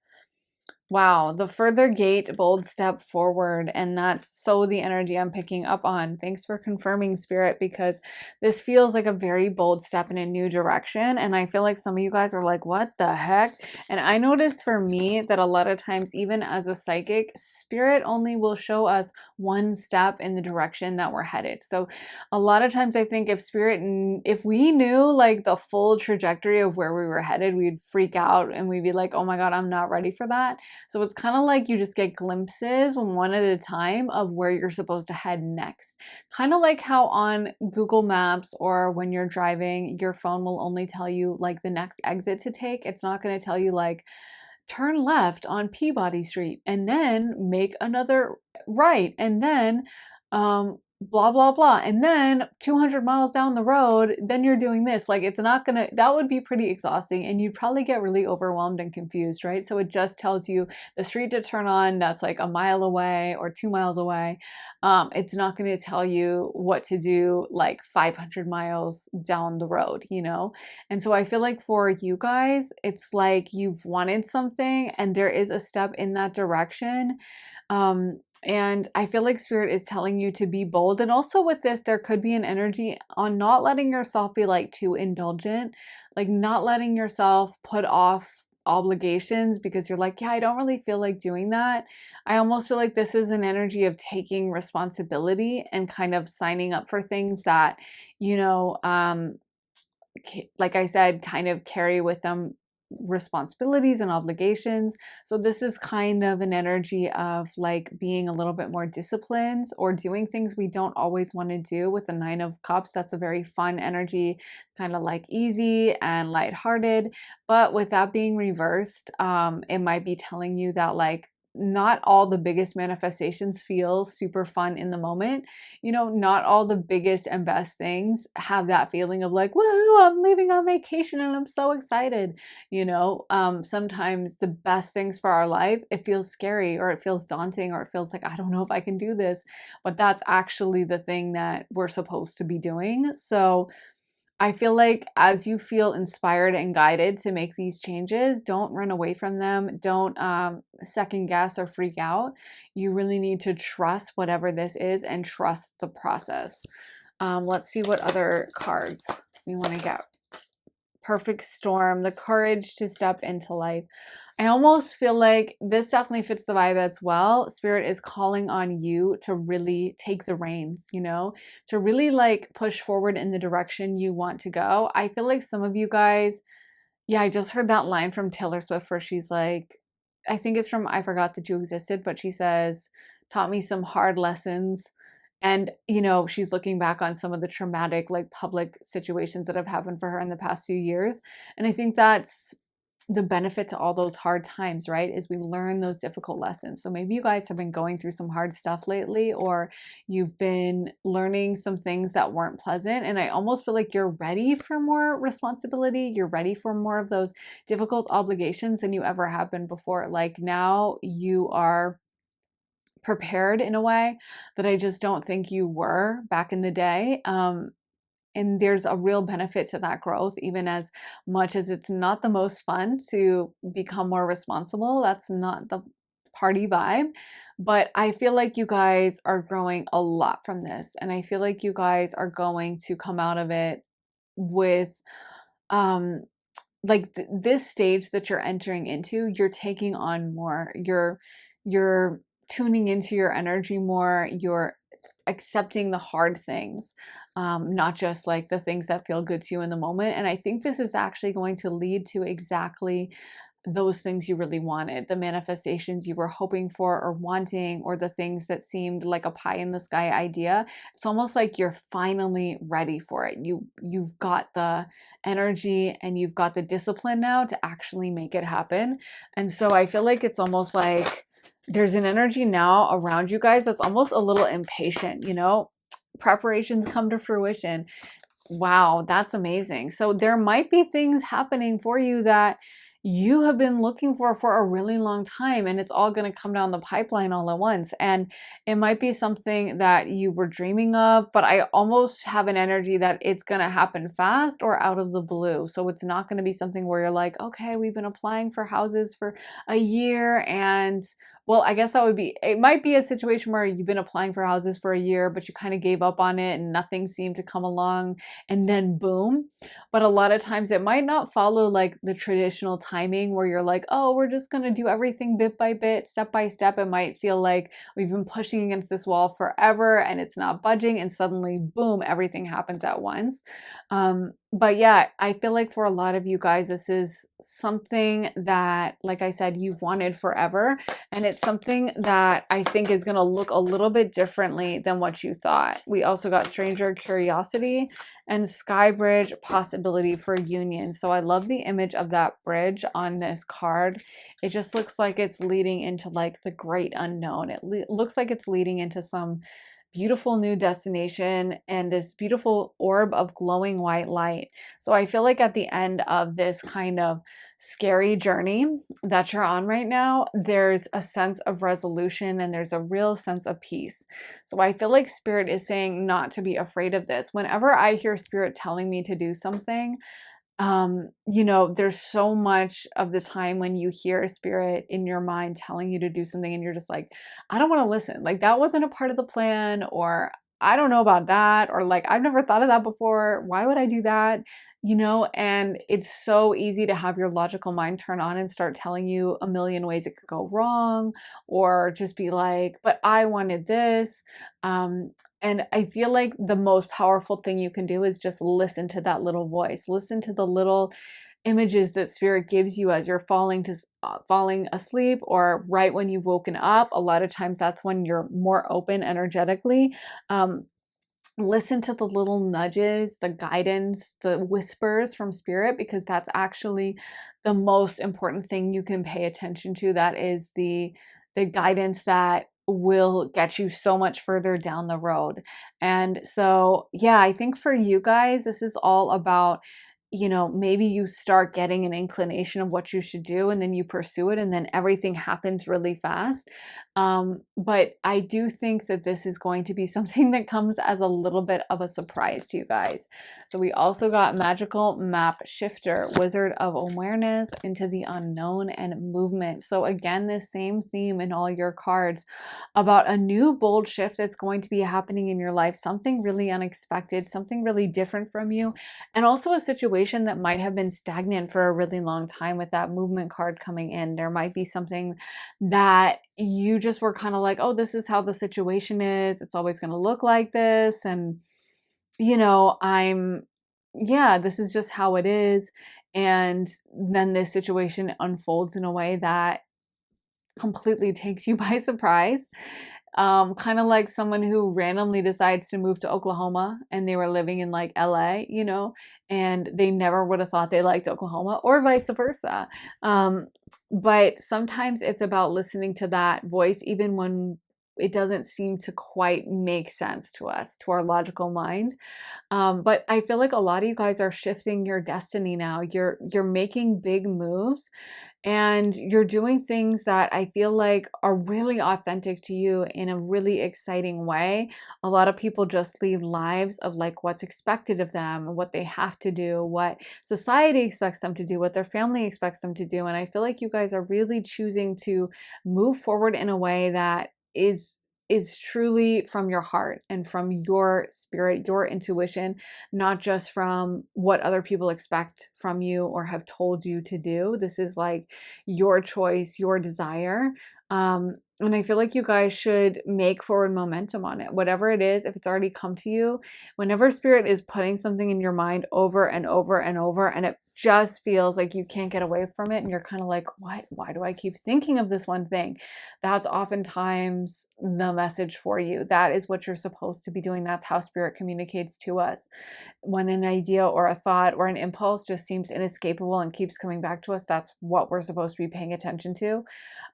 Speaker 1: Wow, the further gate, bold step forward. And that's so the energy I'm picking up on. Thanks for confirming, Spirit, because this feels like a very bold step in a new direction. And I feel like some of you guys are like, what the heck? And I noticed for me that a lot of times, even as a psychic, Spirit only will show us one step in the direction that we're headed. So a lot of times I think if Spirit, if we knew like the full trajectory of where we were headed, we'd freak out and we'd be like, oh my God, I'm not ready for that. So it's kind of like you just get glimpses one at a time of where you're supposed to head next. Kind of like how on Google Maps or when you're driving, your phone will only tell you like the next exit to take. It's not going to tell you like turn left on Peabody Street and then make another right and then blah blah blah and then 200 miles down the road then you're doing this. Like it's not gonna, that would be pretty exhausting and you'd probably get really overwhelmed and confused, right? So it just tells you the street to turn on that's like a mile away or 2 miles away. It's not going to tell you what to do like 500 miles down the road, you know? And so I feel like for you guys, it's like you've wanted something and there is a step in that direction. And I feel like Spirit is telling you to be bold. And also with this, there could be an energy on not letting yourself be like too indulgent, like not letting yourself put off obligations because you're like, yeah, I don't really feel like doing that. I almost feel like this is an energy of taking responsibility and kind of signing up for things that, you know, like I said, kind of carry with them responsibilities and obligations. So this is kind of an energy of like being a little bit more disciplined or doing things we don't always want to do. With the Nine of Cups, that's a very fun energy, kind of like easy and lighthearted. But with that being reversed, it might be telling you that like not all the biggest manifestations feel super fun in the moment. You know, not all the biggest and best things have that feeling of like, woo, I'm leaving on vacation and I'm so excited. You know, sometimes the best things for our life, it feels scary or it feels daunting or it feels like, I don't know if I can do this, but that's actually the thing that we're supposed to be doing. So I feel like as you feel inspired and guided to make these changes, don't run away from them. Don't second guess or freak out. You really need to trust whatever this is and trust the process. Let's see what other cards we want to get. Perfect storm, the courage to step into life. I almost feel like this definitely fits the vibe as well. Spirit is calling on you to really take the reins, you know, to really like push forward in the direction you want to go. I feel like some of you guys, yeah, I just heard that line from Taylor Swift where she's like, I think it's from I Forgot That You Existed, but she says, taught me some hard lessons. And, you know, she's looking back on some of the traumatic, like public situations that have happened for her in the past few years. And I think that's the benefit to all those hard times, right? Is we learn those difficult lessons. So maybe you guys have been going through some hard stuff lately, or you've been learning some things that weren't pleasant. And I almost feel like you're ready for more responsibility. You're ready for more of those difficult obligations than you ever have been before. Like now you are prepared in a way that I just don't think you were back in the day. And there's a real benefit to that growth, even as much as it's not the most fun to become more responsible. That's not the party vibe. But I feel like you guys are growing a lot from this. And I feel like you guys are going to come out of it with um like this stage that you're entering into, you're taking on more. You're tuning into your energy more. You're accepting the hard things, not just like the things that feel good to you in the moment. And I think this is actually going to lead to exactly those things you really wanted, the manifestations you were hoping for or wanting, or the things that seemed like a pie in the sky idea. It's almost like you're finally ready for it. You've got the energy and you've got the discipline now to actually make it happen. And so I feel like it's almost like there's an energy now around you guys that's almost a little impatient, you know? Preparations come to fruition. Wow, that's amazing. So there might be things happening for you that you have been looking for a really long time, and it's all going to come down the pipeline all at once. And it might be something that you were dreaming of, but I almost have an energy that it's going to happen fast or out of the blue. So it's not going to be something where you're like, okay, we've been applying for houses for a year, and well, I guess that would be, it might be a situation where you've been applying for houses for a year, but you kind of gave up on it and nothing seemed to come along, and then boom. But a lot of times it might not follow like the traditional timing where you're like, oh, we're just going to do everything bit by bit, step by step. It might feel like we've been pushing against this wall forever and it's not budging, and suddenly, boom, everything happens at once. But yeah, I feel like for a lot of you guys, this is something that, like I said, you've wanted forever. And it's something that I think is going to look a little bit differently than what you thought. We also got stranger curiosity and sky bridge, possibility for union. So I love the image of that bridge on this card. It just looks like it's leading into like the great unknown. It looks like it's leading into some beautiful new destination and this beautiful orb of glowing white light. So I feel like at the end of this kind of scary journey that you're on right now, there's a sense of resolution and there's a real sense of peace. So I feel like Spirit is saying not to be afraid of this. Whenever I hear Spirit telling me to do something, you know, there's so much of the time when you hear a spirit in your mind telling you to do something and you're just like, I don't want to listen. Like, that wasn't a part of the plan, or I don't know about that, or like, I've never thought of that before. Why would I do that? You know, and it's so easy to have your logical mind turn on and start telling you a million ways it could go wrong, or just be like, but I wanted this. And I feel like the most powerful thing you can do is just listen to that little voice. Listen to the little images that Spirit gives you as you're falling asleep, or right when you've woken up. A lot of times that's when you're more open energetically. Listen to the little nudges, the guidance, the whispers from Spirit, because that's actually the most important thing you can pay attention to. That is the guidance that will get you so much further down the road. And so, yeah, I think for you guys, this is all about, you know, maybe you start getting an inclination of what you should do and then you pursue it and then everything happens really fast. But I do think that this is going to be something that comes as a little bit of a surprise to you guys. So we also got Magical Map Shifter, Wizard of Awareness into the Unknown and Movement. So again, this same theme in all your cards about a new bold shift that's going to be happening in your life, something really unexpected, something really different from you, and also a situation that might have been stagnant for a really long time. With that movement card coming in, there might be something that you just were kind of like, oh, this is how the situation is. It's always going to look like this. And, you know, yeah, this is just how it is. And then this situation unfolds in a way that completely takes you by surprise. Kind of like someone who randomly decides to move to Oklahoma and they were living in like LA, you know, and they never would have thought they liked Oklahoma, or vice versa. But sometimes it's about listening to that voice, even when it doesn't seem to quite make sense to us, to our logical mind. But I feel like a lot of you guys are shifting your destiny now. You're making big moves, and you're doing things that I feel like are really authentic to you in a really exciting way. A lot of people just lead lives of like what's expected of them, what they have to do, what society expects them to do, what their family expects them to do. And I feel like you guys are really choosing to move forward in a way that is truly from your heart and from your spirit, your intuition, not just from what other people expect from you or have told you to do. This is like your choice, your desire. And I feel like you guys should make forward momentum on it. Whatever it is, if it's already come to you, whenever Spirit is putting something in your mind over and over and over, and it just feels like you can't get away from it, and you're kind of like, what? Why do I keep thinking of this one thing? That's oftentimes the message for you. That is what you're supposed to be doing. That's how Spirit communicates to us. When an idea or a thought or an impulse just seems inescapable and keeps coming back to us, that's what we're supposed to be paying attention to.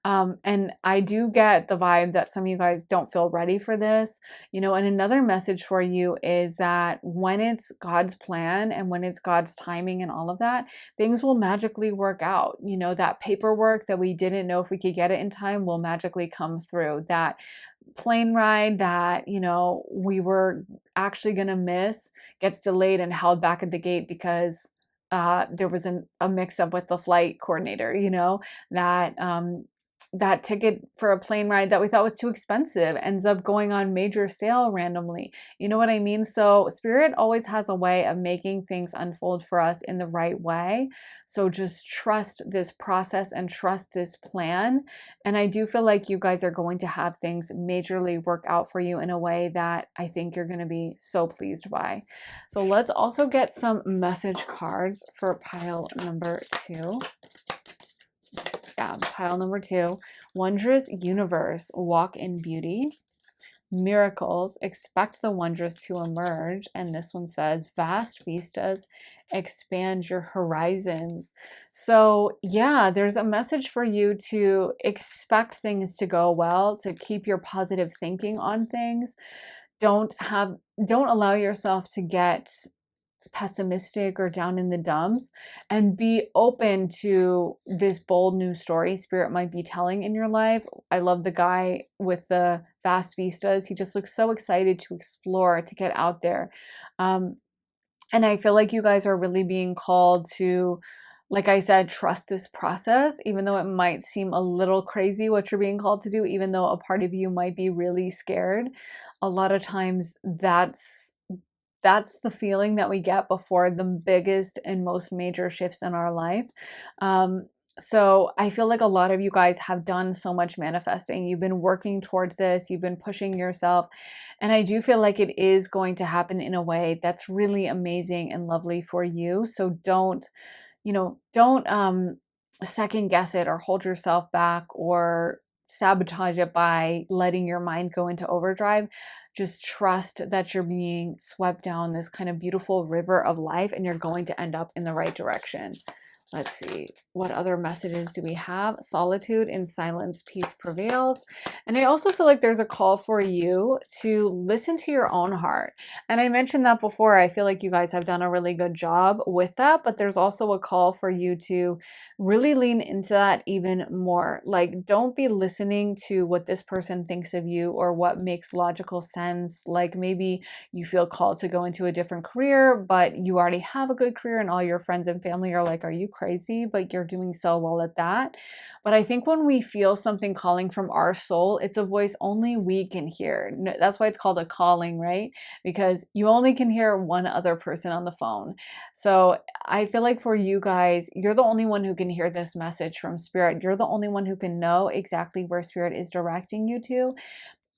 Speaker 1: And I do get the vibe that some of you guys don't feel ready for this, you know. And another message for you is that when it's God's plan and when it's God's timing and all of that, that, things will magically work out. You know, that paperwork that we didn't know if we could get it in time will magically come through. That plane ride that, you know, we were actually going to miss gets delayed and held back at the gate because there was a mix up with the flight coordinator, you know, that that ticket for a plane ride that we thought was too expensive ends up going on major sale randomly. You know what I mean? So spirit always has a way of making things unfold for us in the right way. So just trust this process and trust this plan. And I do feel like you guys are going to have things majorly work out for you in a way that I think you're going to be so pleased by. So let's also get some message cards for pile number 2. Yeah, pile number 2. Wondrous universe, walk in beauty. Miracles, expect the wondrous to emerge. And this one says, vast vistas, expand your horizons. So yeah, there's a message for you to expect things to go well, to keep your positive thinking on things. Don't allow yourself to get pessimistic or down in the dumps, and be open to this bold new story spirit might be telling in your life. I love the guy with the vast vistas. He just looks so excited to explore, to get out there. And I feel like you guys are really being called to, like I said, trust this process, even though it might seem a little crazy what you're being called to do, even though a part of you might be really scared. A lot of times that's the feeling that we get before the biggest and most major shifts in our life. So I feel like a lot of you guys have done so much manifesting. You've been working towards this. You've been pushing yourself. And I do feel like it is going to happen in a way that's really amazing and lovely for you. So don't second guess it or hold yourself back or sabotage it by letting your mind go into overdrive. Just trust that you're being swept down this kind of beautiful river of life and you're going to end up in the right direction. Let's see, what other messages do we have? Solitude in silence, peace prevails. And I also feel like there's a call for you to listen to your own heart. And I mentioned that before. I feel like you guys have done a really good job with that, but there's also a call for you to really lean into that even more. Like, don't be listening to what this person thinks of you or what makes logical sense. Like, maybe you feel called to go into a different career, but you already have a good career and all your friends and family are like, are you crazy? But you're doing so well at that. But I think when we feel something calling from our soul, it's a voice only we can hear. That's why it's called a calling, right? Because you only can hear one other person on the phone. So I feel like for you guys, you're the only one who can hear this message from spirit. You're the only one who can know exactly where spirit is directing you to.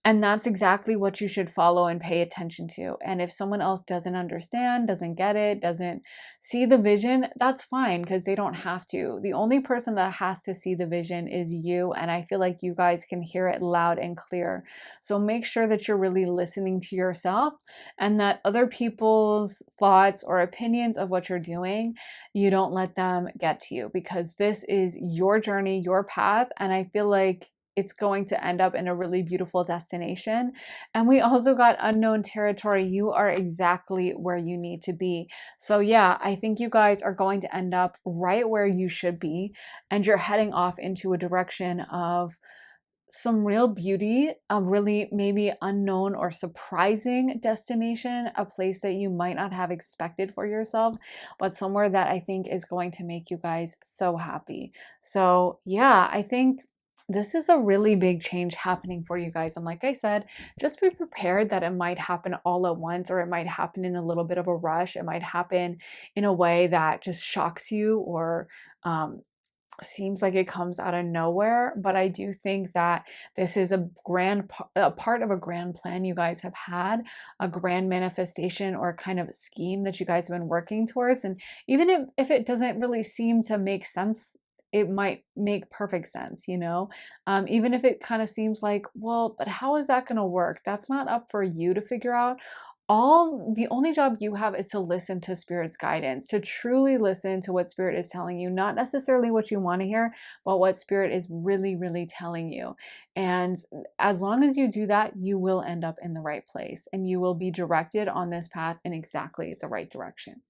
Speaker 1: And that's exactly what you should follow and pay attention to. And if someone else doesn't understand, doesn't get it, doesn't see the vision, that's fine because they don't have to. The only person that has to see the vision is you. And I feel like you guys can hear it loud and clear. So make sure that you're really listening to yourself and that other people's thoughts or opinions of what you're doing, you don't let them get to you because this is your journey, your path. And I feel like it's going to end up in a really beautiful destination. And we also got unknown territory. You are exactly where you need to be. So yeah, I think you guys are going to end up right where you should be. And you're heading off into a direction of some real beauty, a really maybe unknown or surprising destination, a place that you might not have expected for yourself, but somewhere that I think is going to make you guys so happy. So yeah, I think this is a really big change happening for you guys. And like I said, just be prepared that it might happen all at once, or it might happen in a little bit of a rush. It might happen in a way that just shocks you or seems like it comes out of nowhere. But I do think that this is a part of a grand plan you guys have had, a grand manifestation or kind of scheme that you guys have been working towards. And even if it doesn't really seem to make sense, it might make perfect sense, you know? Even if it kind of seems like, well, but how is that going to work? That's not up for you to figure out. The only job you have is to listen to spirit's guidance, to truly listen to what spirit is telling you, not necessarily what you want to hear, but what spirit is really, really telling you. And as long as you do that, you will end up in the right place and you will be directed on this path in exactly the right direction.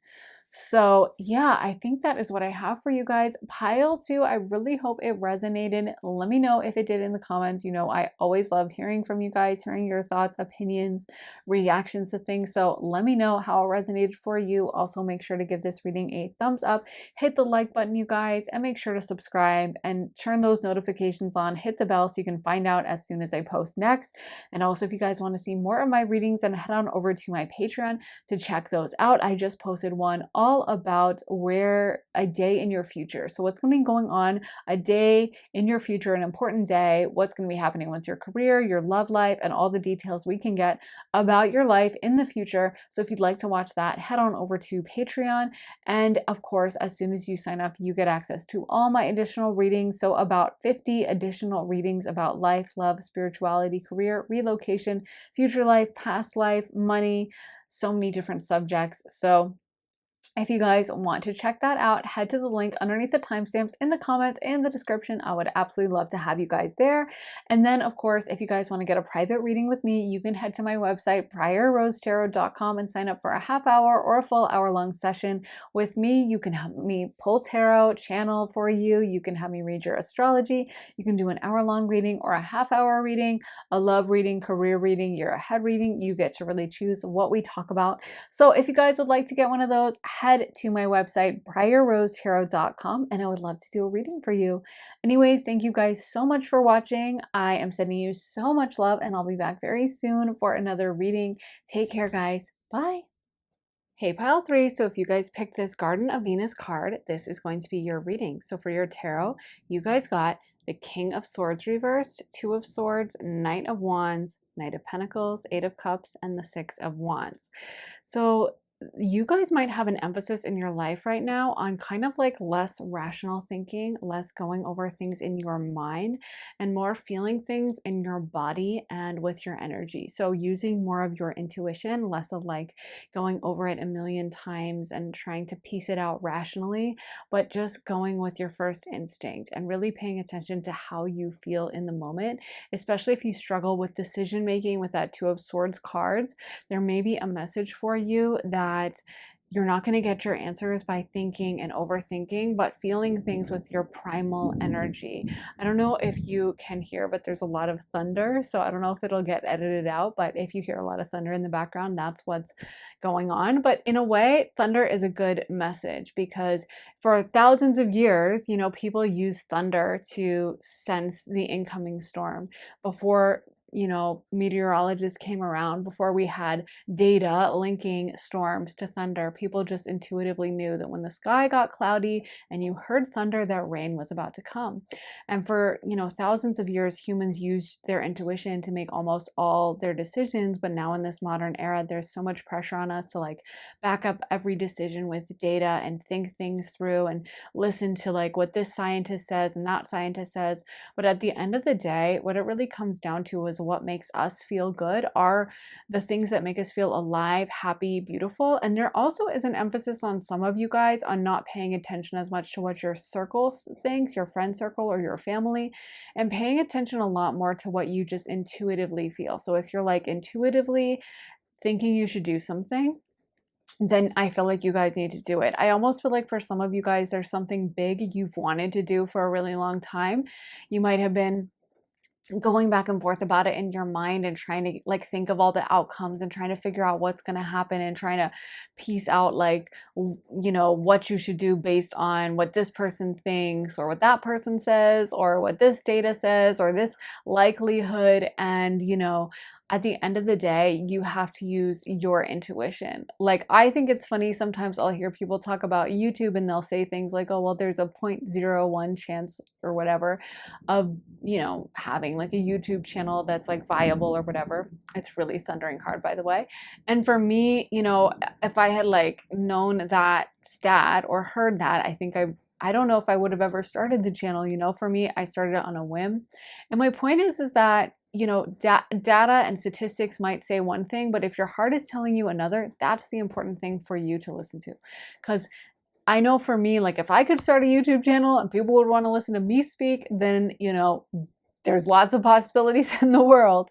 Speaker 1: So yeah, I think that is what I have for you guys. Pile 2, I really hope it resonated. Let me know if it did in the comments. You know, I always love hearing from you guys, hearing your thoughts, opinions, reactions to things. So let me know how it resonated for you. Also, make sure to give this reading a thumbs up, hit the like button, you guys, and make sure to subscribe and turn those notifications on, hit the bell so you can find out as soon as I post next. And also, if you guys want to see more of my readings, then head on over to my Patreon to check those out. I just posted one all about where a day in your future. So what's going to be going on a day in your future, an important day, what's going to be happening with your career, your love life, and all the details we can get about your life in the future. So if you'd like to watch that, head on over to Patreon. And of course, as soon as you sign up, you get access to all my additional readings. So about 50 additional readings about life, love, spirituality, career, relocation, future life, past life, money, so many different subjects. So if you guys want to check that out, head to the link underneath the timestamps in the comments and the description. I would absolutely love to have you guys there. And then, of course, if you guys want to get a private reading with me, you can head to my website, priorrosetarot.com, and sign up for a half hour or a full hour-long session with me. You can have me pull tarot, channel for you. You can have me read your astrology. You can do an hour-long reading or a half-hour reading, a love reading, career reading, year ahead reading. You get to really choose what we talk about. So if you guys would like to get one of those, head to my website, priorrosetarot.com, and I would love to do a reading for you. Anyways, thank you guys so much for watching. I am sending you so much love, and I'll be back very soon for another reading. Take care, guys. Bye. Hey, pile 3. So if you guys picked this Garden of Venus card, this is going to be your reading. So for your tarot, you guys got the King of Swords reversed, Two of Swords, Knight of Wands, Knight of Pentacles, Eight of Cups, and the Six of Wands. So you guys might have an emphasis in your life right now on kind of like less rational thinking, less going over things in your mind, and more feeling things in your body and with your energy. So using more of your intuition, less of like going over it a million times and trying to piece it out rationally, but just going with your first instinct and really paying attention to how you feel in the moment, especially if you struggle with decision making with that Two of Swords cards. There may be a message for you that you're not going to get your answers by thinking and overthinking, but feeling things with your primal energy. I don't know if you can hear, but there's a lot of thunder. So I don't know if it'll get edited out, but if you hear a lot of thunder in the background, that's what's going on. But in a way, thunder is a good message because for thousands of years, you know, people use thunder to sense the incoming storm before, you know, meteorologists came around, before we had data linking storms to thunder. People just intuitively knew that when the sky got cloudy and you heard thunder, that rain was about to come. And for, you know, thousands of years, humans used their intuition to make almost all their decisions. But now in this modern era, there's so much pressure on us to like back up every decision with data and think things through and listen to like what this scientist says and that scientist says. But at the end of the day, what it really comes down to is what makes us feel good are the things that make us feel alive, happy, beautiful. And there also is an emphasis on some of you guys on not paying attention as much to what your circle thinks, your friend circle or your family, and paying attention a lot more to what you just intuitively feel. So if you're like intuitively thinking you should do something, then I feel like you guys need to do it. I almost feel like for some of you guys, there's something big you've wanted to do for a really long time. You might have been going back and forth about it in your mind and trying to like think of all the outcomes and trying to figure out what's going to happen and trying to piece out like, you know, what you should do based on what this person thinks or what that person says or what this data says or this likelihood. And, you know, at the end of the day, you have to use your intuition. Like, I think it's funny. Sometimes I'll hear people talk about YouTube and they'll say things like, oh, well, there's a 0.01 chance or whatever of, you know, having like a YouTube channel that's like viable or whatever. It's really thundering hard, by the way. And for me, you know, if I had like known that stat or heard that, I think I don't know if I would have ever started the channel. You know, for me, I started it on a whim. And my point is that, you know, data and statistics might say one thing, but if your heart is telling you another, that's the important thing for you to listen to. Because I know for me, like if I could start a YouTube channel and people would want to listen to me speak, then, you know, there's lots of possibilities in the world.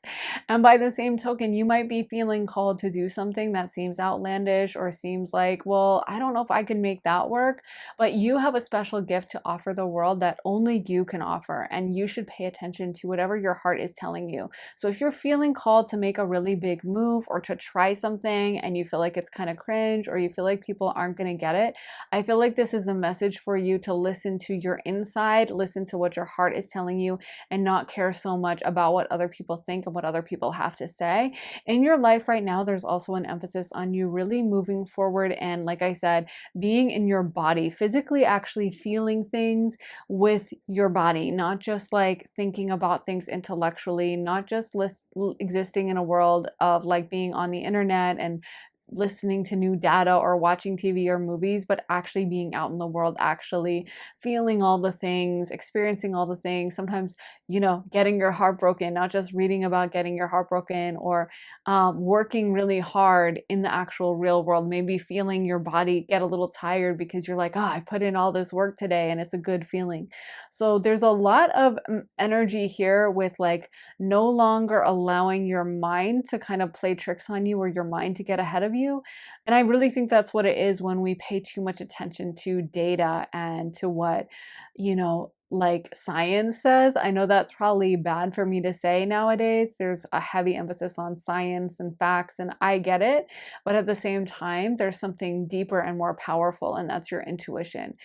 Speaker 1: And by the same token, you might be feeling called to do something that seems outlandish or seems like, well, I don't know if I can make that work, but you have a special gift to offer the world that only you can offer. And you should pay attention to whatever your heart is telling you. So if you're feeling called to make a really big move or to try something and you feel like it's kind of cringe or you feel like people aren't going to get it, I feel like this is a message for you to listen to your inside, listen to what your heart is telling you, and not care so much about what other people think and what other people have to say. In your life right now, there's also an emphasis on you really moving forward and, like I said, being in your body, physically actually feeling things with your body, not just like thinking about things intellectually, not just existing in a world of like being on the internet and listening to new data or watching TV or movies, but actually being out in the world, actually feeling all the things, experiencing all the things, sometimes, getting your heart broken, not just reading about getting your heart broken or working really hard in the actual real world, maybe feeling your body get a little tired because you're like, oh, I put in all this work today and it's a good feeling. So there's a lot of energy here with like no longer allowing your mind to kind of play tricks on you or your mind to get ahead of you. And I really think that's what it is when we pay too much attention to data and to what, like science says. I know that's probably bad for me to say nowadays. There's a heavy emphasis on science and facts, and I get it. But at the same time, there's something deeper and more powerful, and that's your intuition.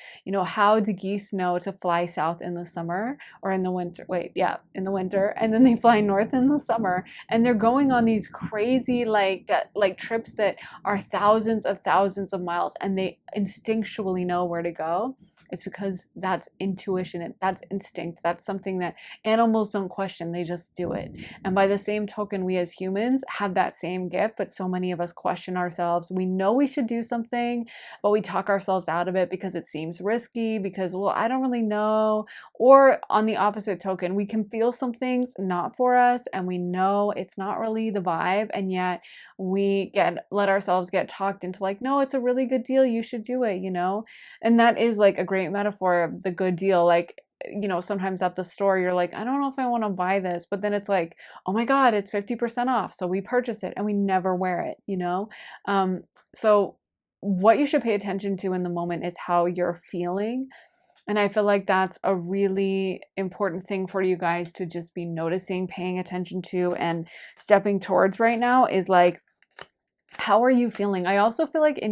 Speaker 1: How do geese know to fly south in the summer or in the winter? Wait, yeah, in the winter, and then they fly north in the summer, and they're going on these crazy like trips that are thousands of miles, and they instinctually know where to go. It's because that's intuition, that's instinct, that's something that animals don't question, they just do it. And by the same token, we as humans have that same gift, but so many of us question ourselves. We know we should do something, but we talk ourselves out of it because it seems risky, because, well, I don't really know. Or on the opposite token, we can feel something's not for us and we know it's not really the vibe, and yet we let ourselves get talked into like, no, it's a really good deal, you should do it. And that is like a great metaphor of the good deal. Like, sometimes at the store, you're like, I don't know if I want to buy this, but then it's like, oh my God, it's 50% off. So we purchase it and we never wear it. So what you should pay attention to in the moment is how you're feeling. And I feel like that's a really important thing for you guys to just be noticing, paying attention to, and stepping towards right now is like, how are you feeling? I also feel like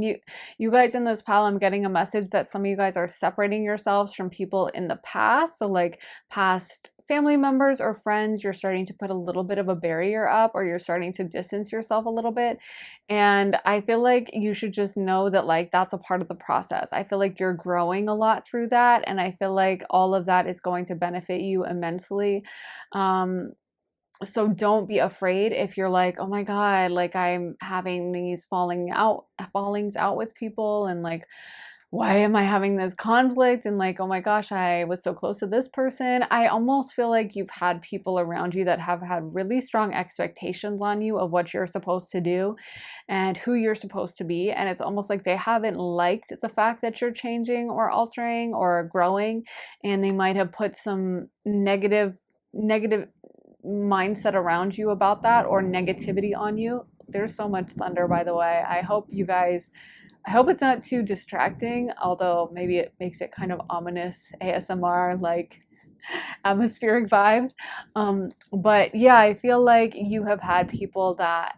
Speaker 1: you guys in this pile, I'm getting a message that some of you guys are separating yourselves from people in the past. So like past family members or friends, you're starting to put a little bit of a barrier up, or you're starting to distance yourself a little bit. And I feel like you should just know that like that's a part of the process. I feel like you're growing a lot through that. And I feel like all of that is going to benefit you immensely. So don't be afraid if you're like, oh my God, like I'm having these fallings out with people, and like, why am I having this conflict? And like, oh my gosh, I was so close to this person. I almost feel like you've had people around you that have had really strong expectations on you of what you're supposed to do and who you're supposed to be. And it's almost like they haven't liked the fact that you're changing or altering or growing. And they might have put some negative mindset around you about that, or negativity on you. There's so much thunder, by the way. I hope it's not too distracting, although maybe it makes it kind of ominous ASMR, like atmospheric vibes. But yeah, I feel like you have had people that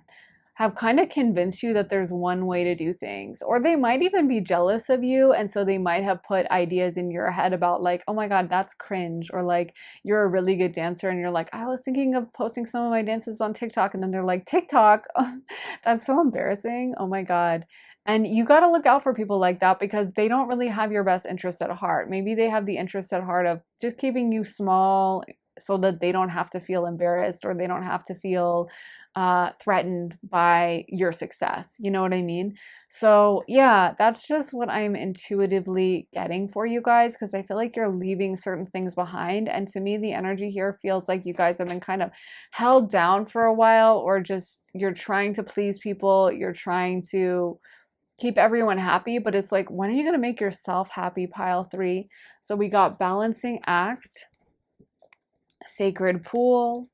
Speaker 1: have kind of convinced you that there's one way to do things, or they might even be jealous of you, and so they might have put ideas in your head about like, oh my God, that's cringe, or like you're a really good dancer and you're like, I was thinking of posting some of my dances on TikTok, and then they're like, TikTok? That's so embarrassing. Oh my God. And you got to look out for people like that, because they don't really have your best interest at heart. Maybe they have the interest at heart of just keeping you small so that they don't have to feel embarrassed, or they don't have to feel threatened by your success. You know what I mean? So yeah, that's just what I'm intuitively getting for you guys, because I feel like you're leaving certain things behind. And to me, the energy here feels like you guys have been kind of held down for a while, or just you're trying to please people, you're trying to keep everyone happy, but it's like, when are you going to make yourself happy? Pile 3. So we got balancing act, sacred pool,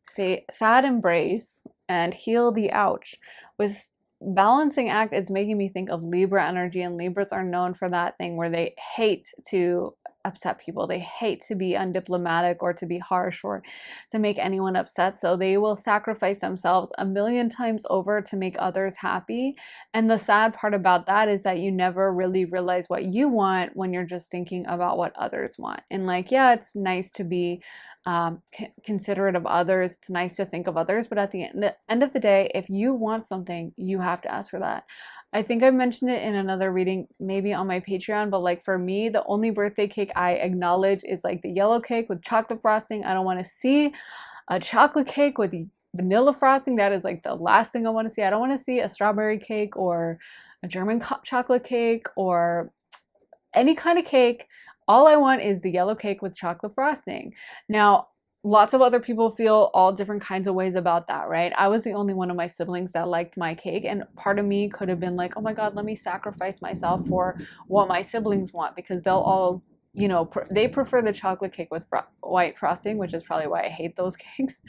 Speaker 1: say sad embrace, and heal the ouch. With balancing act, it's making me think of Libra energy, and Libras are known for that thing where they hate to upset people. They hate to be undiplomatic or to be harsh or to make anyone upset. So they will sacrifice themselves a million times over to make others happy. And the sad part about that is that you never really realize what you want when you're just thinking about what others want. And like, yeah, it's nice to be considerate of others. It's nice to think of others, but at the end of the day, if you want something, you have to ask for that. I think I mentioned it in another reading, maybe on my Patreon, but like for me, the only birthday cake I acknowledge is like the yellow cake with chocolate frosting. I don't want to see a chocolate cake with vanilla frosting. That is like the last thing I want to see. I don't want to see a strawberry cake or a German chocolate cake or any kind of cake. All I want is the yellow cake with chocolate frosting. Now, lots of other people feel all different kinds of ways about that, right? I was the only one of my siblings that liked my cake, and part of me could have been like, oh my God, let me sacrifice myself for what my siblings want, because they'll all, you know, they prefer the chocolate cake with white frosting, which is probably why I hate those cakes.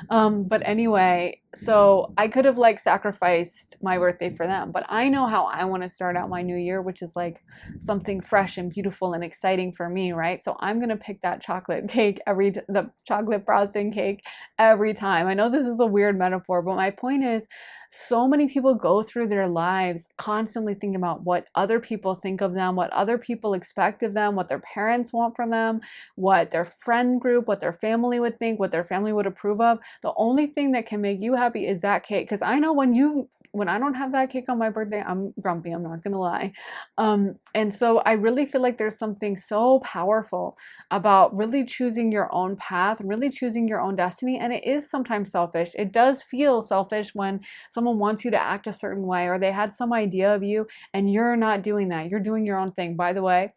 Speaker 1: But anyway, so I could have like sacrificed my birthday for them, but I know how I want to start out my new year, which is like something fresh and beautiful and exciting for me, right? So I'm gonna pick that chocolate cake the chocolate frosting cake every time. I know this is a weird metaphor, but my point is, so many people go through their lives constantly thinking about what other people think of them, what other people expect of them, what their parents want from them, what their friend group, what their family would think, what their family would approve of. The only thing that can make you happy is that cake. Because I know when I don't have that cake on my birthday, I'm grumpy, I'm not gonna lie. And so I really feel like there's something so powerful about really choosing your own path, really choosing your own destiny. And it is sometimes selfish. It does feel selfish when someone wants you to act a certain way, or they had some idea of you and you're not doing that. You're doing your own thing. By the way,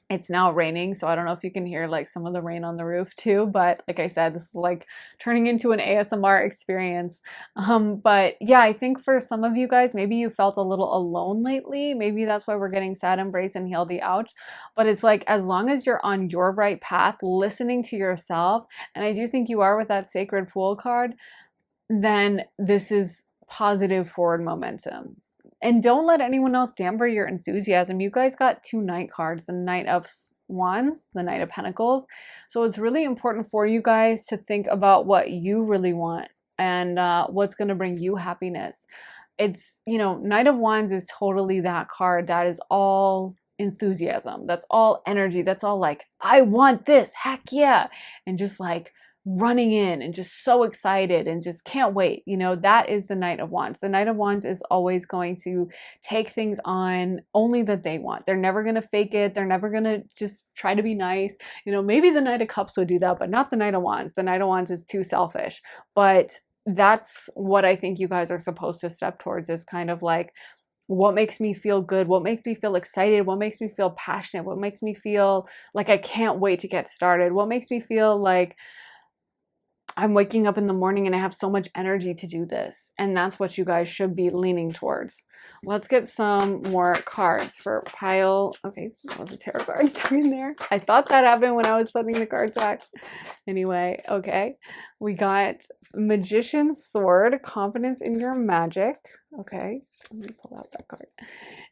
Speaker 1: it's now raining, so I don't know if you can hear like some of the rain on the roof too, but like I said, this is like turning into an ASMR experience. But yeah, I think for some of you guys, maybe you felt a little alone lately. Maybe that's why we're getting sad embrace and heal the ouch. But it's like, as long as you're on your right path, listening to yourself, and I do think you are with that sacred pool card, then this is positive forward momentum. And don't let anyone else damper your enthusiasm. You guys got two Knight cards, the Knight of Wands, the Knight of Pentacles. So it's really important for you guys to think about what you really want and what's going to bring you happiness. It's, you know, Knight of Wands is totally that card that is all enthusiasm. That's all energy. That's all like, I want this. Heck yeah. And just like running in and just so excited and just can't wait. You know, that is the Knight of Wands. The Knight of Wands is always going to take things on only that they want. They're never going to fake it. They're never going to just try to be nice. You know, maybe the Knight of Cups would do that, but not the Knight of Wands. The Knight of Wands is too selfish. But that's what I think you guys are supposed to step towards, is kind of like, what makes me feel good? What makes me feel excited? What makes me feel passionate? What makes me feel like I can't wait to get started? What makes me feel like I'm waking up in the morning and I have so much energy to do this? And that's what you guys should be leaning towards. Let's get some more cards for pile. Okay, that was a tarot card stuck in there. I thought that happened when I was putting the cards back. Anyway, okay. We got Magician's Sword, confidence in your magic. Okay, let me pull out that card.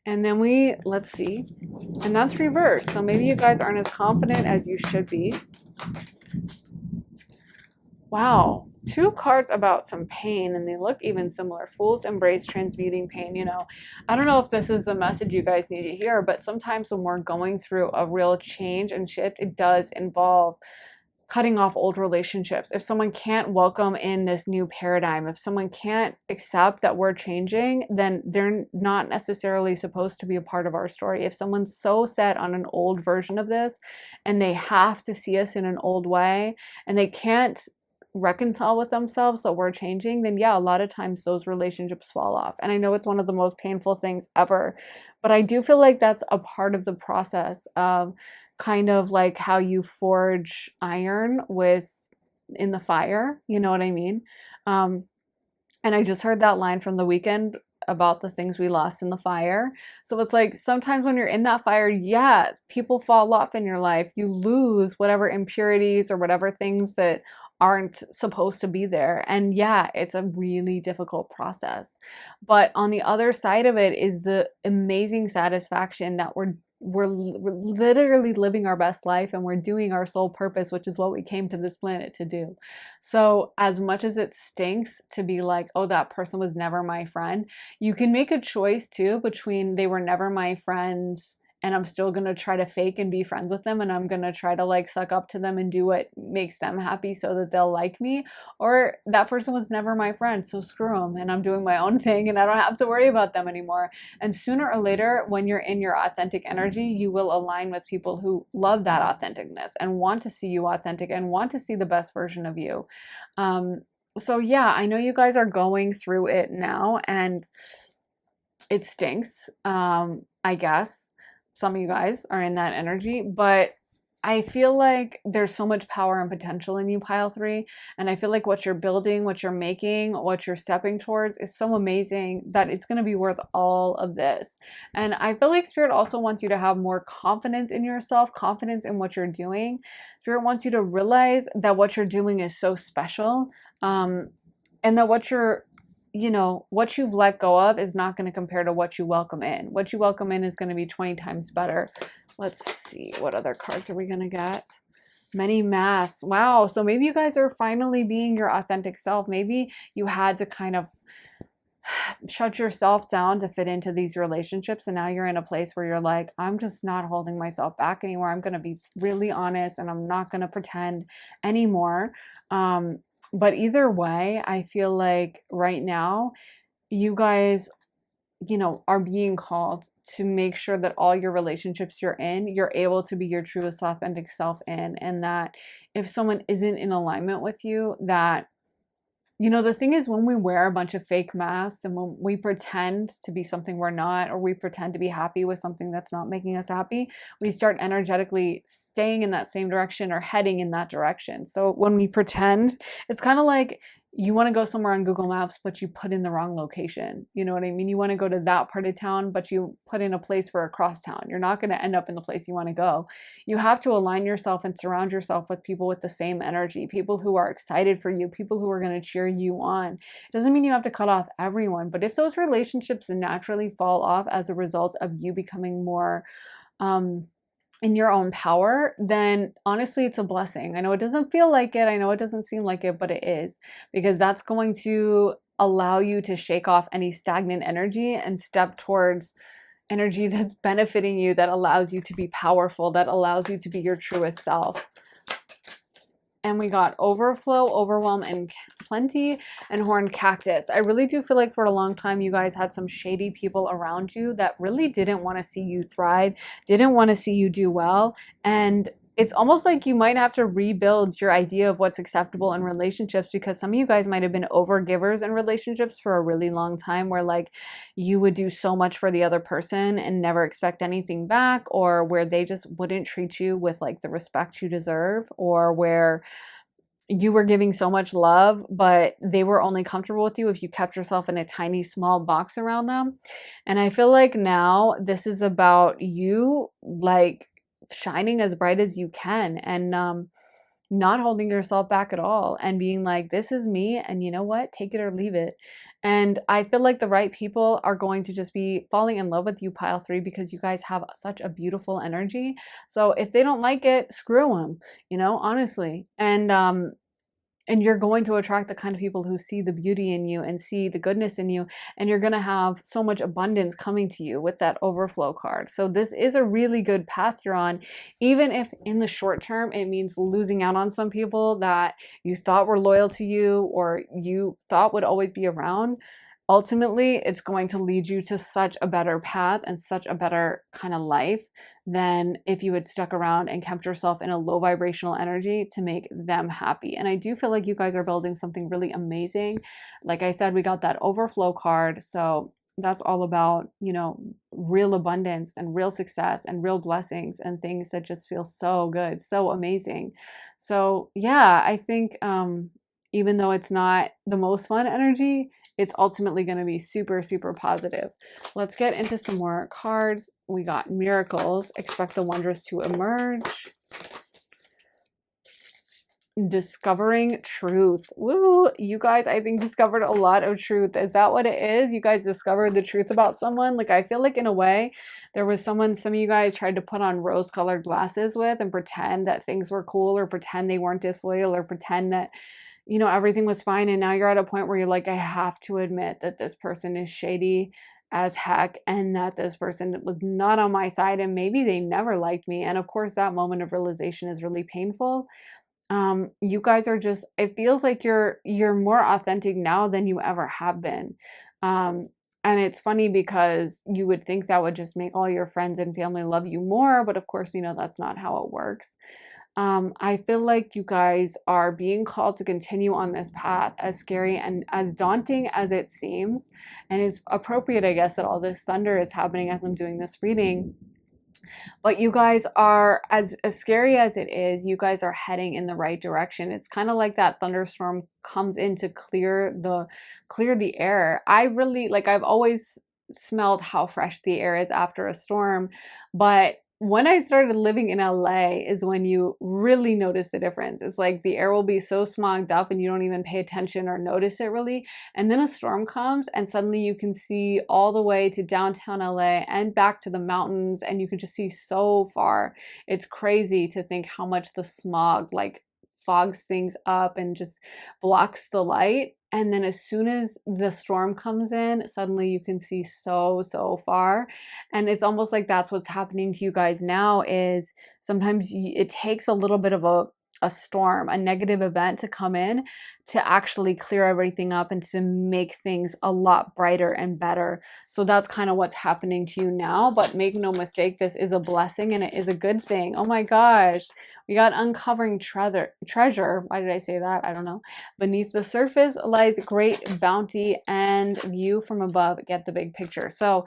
Speaker 1: And then let's see. And that's reversed. So maybe you guys aren't as confident as you should be. Wow, two cards about some pain, and they look even similar. Fool's Embrace, transmuting pain. You know, I don't know if this is the message you guys need to hear, but sometimes when we're going through a real change and shift, it does involve cutting off old relationships. If someone can't welcome in this new paradigm, if someone can't accept that we're changing, then they're not necessarily supposed to be a part of our story. If someone's so set on an old version of this and they have to see us in an old way and they can't reconcile with themselves that we're changing, then yeah, a lot of times those relationships fall off. And I know it's one of the most painful things ever, but I do feel like that's a part of the process of kind of like how you forge iron in the fire, you know what I mean? And I just heard that line from The Weeknd about the things we lost in the fire. So it's like sometimes when you're in that fire, yeah, people fall off in your life. You lose whatever impurities or whatever things that aren't supposed to be there. And yeah, it's a really difficult process. But on the other side of it is the amazing satisfaction that we're literally living our best life and we're doing our sole purpose, which is what we came to this planet to do. So as much as it stinks to be like, oh, that person was never my friend, you can make a choice too between they were never my friends and I'm still going to try to fake and be friends with them and I'm going to try to like suck up to them and do what makes them happy so that they'll like me, or that person was never my friend, so screw them and I'm doing my own thing and I don't have to worry about them anymore. And sooner or later, when you're in your authentic energy, you will align with people who love that authenticness and want to see you authentic and want to see the best version of you. So yeah, I know you guys are going through it now and it stinks. I guess some of you guys are in that energy, but I feel like there's so much power and potential in you, pile 3. And I feel like what you're building, what you're making, what you're stepping towards is so amazing that it's going to be worth all of this. And I feel like Spirit also wants you to have more confidence in yourself, confidence in what you're doing. Spirit wants you to realize that what you're doing is so special, and that what you've let go of is not going to compare to what you welcome in. What you welcome in is going to be 20 times better. Let's see, what other cards are we going to get? Many masks. Wow. So maybe you guys are finally being your authentic self. Maybe you had to kind of shut yourself down to fit into these relationships. And now you're in a place where you're like, I'm just not holding myself back anymore. I'm going to be really honest and I'm not going to pretend anymore. But either way, I feel like right now you guys, are being called to make sure that all your relationships you're able to be your truest authentic self in. And that if someone isn't in alignment with you, that the thing is, when we wear a bunch of fake masks and when we pretend to be something we're not, or we pretend to be happy with something that's not making us happy, we start energetically staying in that same direction or heading in that direction. So when we pretend, it's kind of like you want to go somewhere on Google Maps, but you put in the wrong location. You know what I mean? You want to go to that part of town, but you put in a place for across town. You're not going to end up in the place you want to go. You have to align yourself and surround yourself with people with the same energy, people who are excited for you, people who are going to cheer you on. It doesn't mean you have to cut off everyone, but if those relationships naturally fall off as a result of you becoming more in your own power, then honestly, it's a blessing. I know it doesn't feel like it. I know it doesn't seem like it, but it is, because that's going to allow you to shake off any stagnant energy and step towards energy that's benefiting you, that allows you to be powerful, that allows you to be your truest self. And we got overflow, overwhelm, and plenty, and horned cactus. I really do feel like for a long time you guys had some shady people around you that really didn't want to see you thrive, didn't want to see you do well. And it's almost like you might have to rebuild your idea of what's acceptable in relationships, because some of you guys might have been overgivers in relationships for a really long time, where like you would do so much for the other person and never expect anything back, or where they just wouldn't treat you with like the respect you deserve, or where you were giving so much love, but they were only comfortable with you if you kept yourself in a tiny, small box around them. And I feel like now this is about you like shining as bright as you can, and not holding yourself back at all, and being like, this is me, and you know what, take it or leave it. And I feel like the right people are going to just be falling in love with you, pile 3, because you guys have such a beautiful energy. So if they don't like it, screw them, honestly. And you're going to attract the kind of people who see the beauty in you and see the goodness in you. And you're going to have so much abundance coming to you with that overflow card. So this is a really good path you're on, even if in the short term it means losing out on some people that you thought were loyal to you or you thought would always be around. Ultimately, it's going to lead you to such a better path and such a better kind of life than if you had stuck around and kept yourself in a low vibrational energy to make them happy. And I do feel like you guys are building something really amazing. Like I said, we got that overflow card. So that's all about, real abundance and real success and real blessings and things that just feel so good, so amazing. So yeah, I think even though it's not the most fun energy, it's ultimately going to be super, super positive. Let's get into some more cards. We got miracles. Expect the wondrous to emerge. Discovering truth. Woo! You guys, I think, discovered a lot of truth. Is that what it is? You guys discovered the truth about someone? Like, I feel like in a way, there was someone some of you guys tried to put on rose-colored glasses with and pretend that things were cool, or pretend they weren't disloyal, or pretend that, you know, everything was fine. And now you're at a point where you're like, I have to admit that this person is shady as heck, and that this person was not on my side, and maybe they never liked me. And of course, that moment of realization is really painful. You guys are just, it feels like you're more authentic now than you ever have been. And it's funny because you would think that would just make all your friends and family love you more, but of course, you know, that's not how it works. I feel like you guys are being called to continue on this path, as scary and as daunting as it seems. And it's appropriate, I guess, that all this thunder is happening as I'm doing this reading. But you guys are, as scary as it is, you guys are heading in the right direction. It's kind of like that thunderstorm comes in to clear the air. I really, like, I've always smelled how fresh the air is after a storm, but when I started living in LA is when you really notice the difference. It's like the air will be so smogged up and you don't even pay attention or notice it really. And then a storm comes and suddenly you can see all the way to downtown LA and back to the mountains, and you can just see so far. It's crazy to think how much the smog like fogs things up and just blocks the light. And then as soon as the storm comes in, suddenly you can see so, so far. And it's almost like that's what's happening to you guys now, is sometimes it takes a little bit of a storm, a negative event to come in to actually clear everything up and to make things a lot brighter and better. So that's kind of what's happening to you now. But make no mistake, this is a blessing and it is a good thing. Oh my gosh. We got uncovering treasure. Why did I say that? I don't know. Beneath the surface lies great bounty and view from above. Get the big picture. So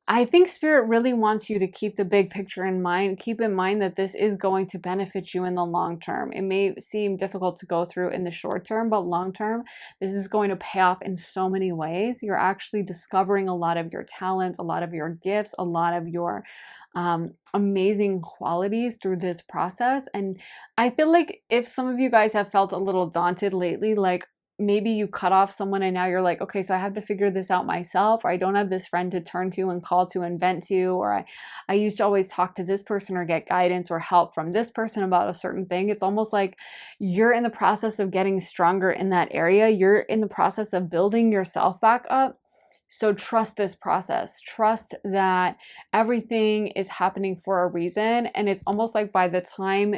Speaker 1: I think Spirit really wants you to keep the big picture in mind. Keep in mind that this is going to benefit you in the long term. It may seem difficult to go through in the short term, but long term, this is going to pay off in so many ways. You're actually discovering a lot of your talents, a lot of your gifts, a lot of your amazing qualities through this process. And I feel like if some of you guys have felt a little daunted lately, like maybe you cut off someone and now you're like, okay, so I have to figure this out myself, or I don't have this friend to turn to and call to and vent to, or I used to always talk to this person or get guidance or help from this person about a certain thing. It's almost like you're in the process of getting stronger in that area. You're in the process of building yourself back up. So trust this process. Trust that everything is happening for a reason. And it's almost like by the time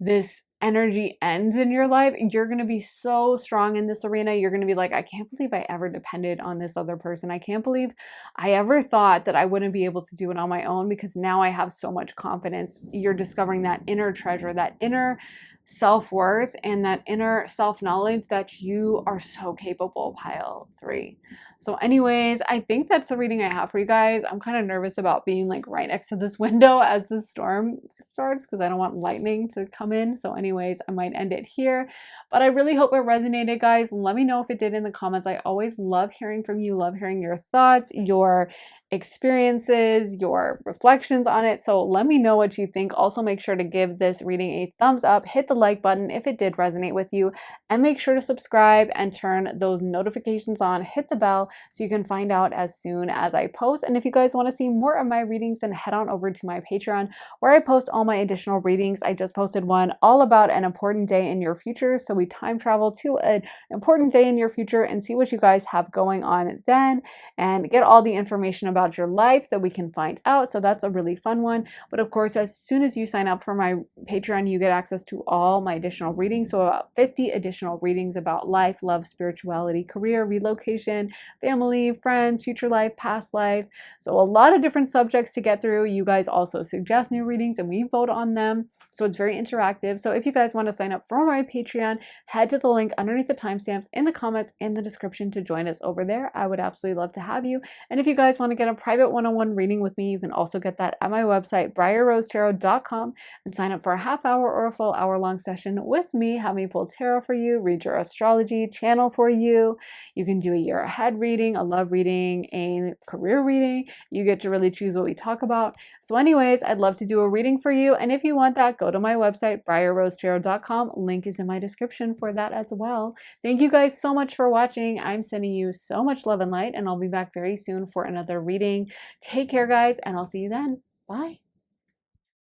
Speaker 1: this energy ends in your life, you're going to be so strong in this arena. You're going to be like, I can't believe I ever depended on this other person. I can't believe I ever thought that I wouldn't be able to do it on my own, because now I have so much confidence. You're discovering that inner treasure, that inner self-worth, and that inner self-knowledge that you are so capable. Pile 3. So anyways, I think that's the reading I have for you guys. I'm kind of nervous about being like right next to this window as the storm starts, because I don't want lightning to come in. So anyways, I might end it here, but I really hope it resonated, guys. Let me know if it did in the comments. I always love hearing from you, love hearing your thoughts, your experiences, your reflections on it. So let me know what you think. Also, make sure to give this reading a thumbs up, hit the like button if it did resonate with you, and make sure to subscribe and turn those notifications on, hit the bell so you can find out as soon as I post. And if you guys want to see more of my readings, then head on over to my Patreon, where I post all my additional readings. I just posted one all about an important day in your future. So we time travel to an important day in your future and see what you guys have going on then, and get all the information about your life that we can find out. So that's a really fun one. But of course, as soon as you sign up for my Patreon, you get access to all my additional readings. So about 50 additional readings about life, love, spirituality, career, relocation, family, friends, future life, past life. So a lot of different subjects to get through. You guys also suggest new readings and we vote on them. So it's very interactive. So if you guys want to sign up for my Patreon, head to the link underneath the timestamps in the comments in the description to join us over there. I would absolutely love to have you. And if you guys want to get a a private one-on-one reading with me, you can also get that at my website, briarrosetarot.com, and sign up for a half hour or a full hour-long session with me. Have me pull tarot for you, read your astrology, channel for you. You can do a year ahead reading, a love reading, a career reading. You get to really choose what we talk about. So anyways, I'd love to do a reading for you. And if you want that, go to my website, briarrosetarot.com. Link is in my description for that as well. Thank you guys so much for watching. I'm sending you so much love and light, and I'll be back very soon for another reading. Take care, guys, and I'll see you then. Bye.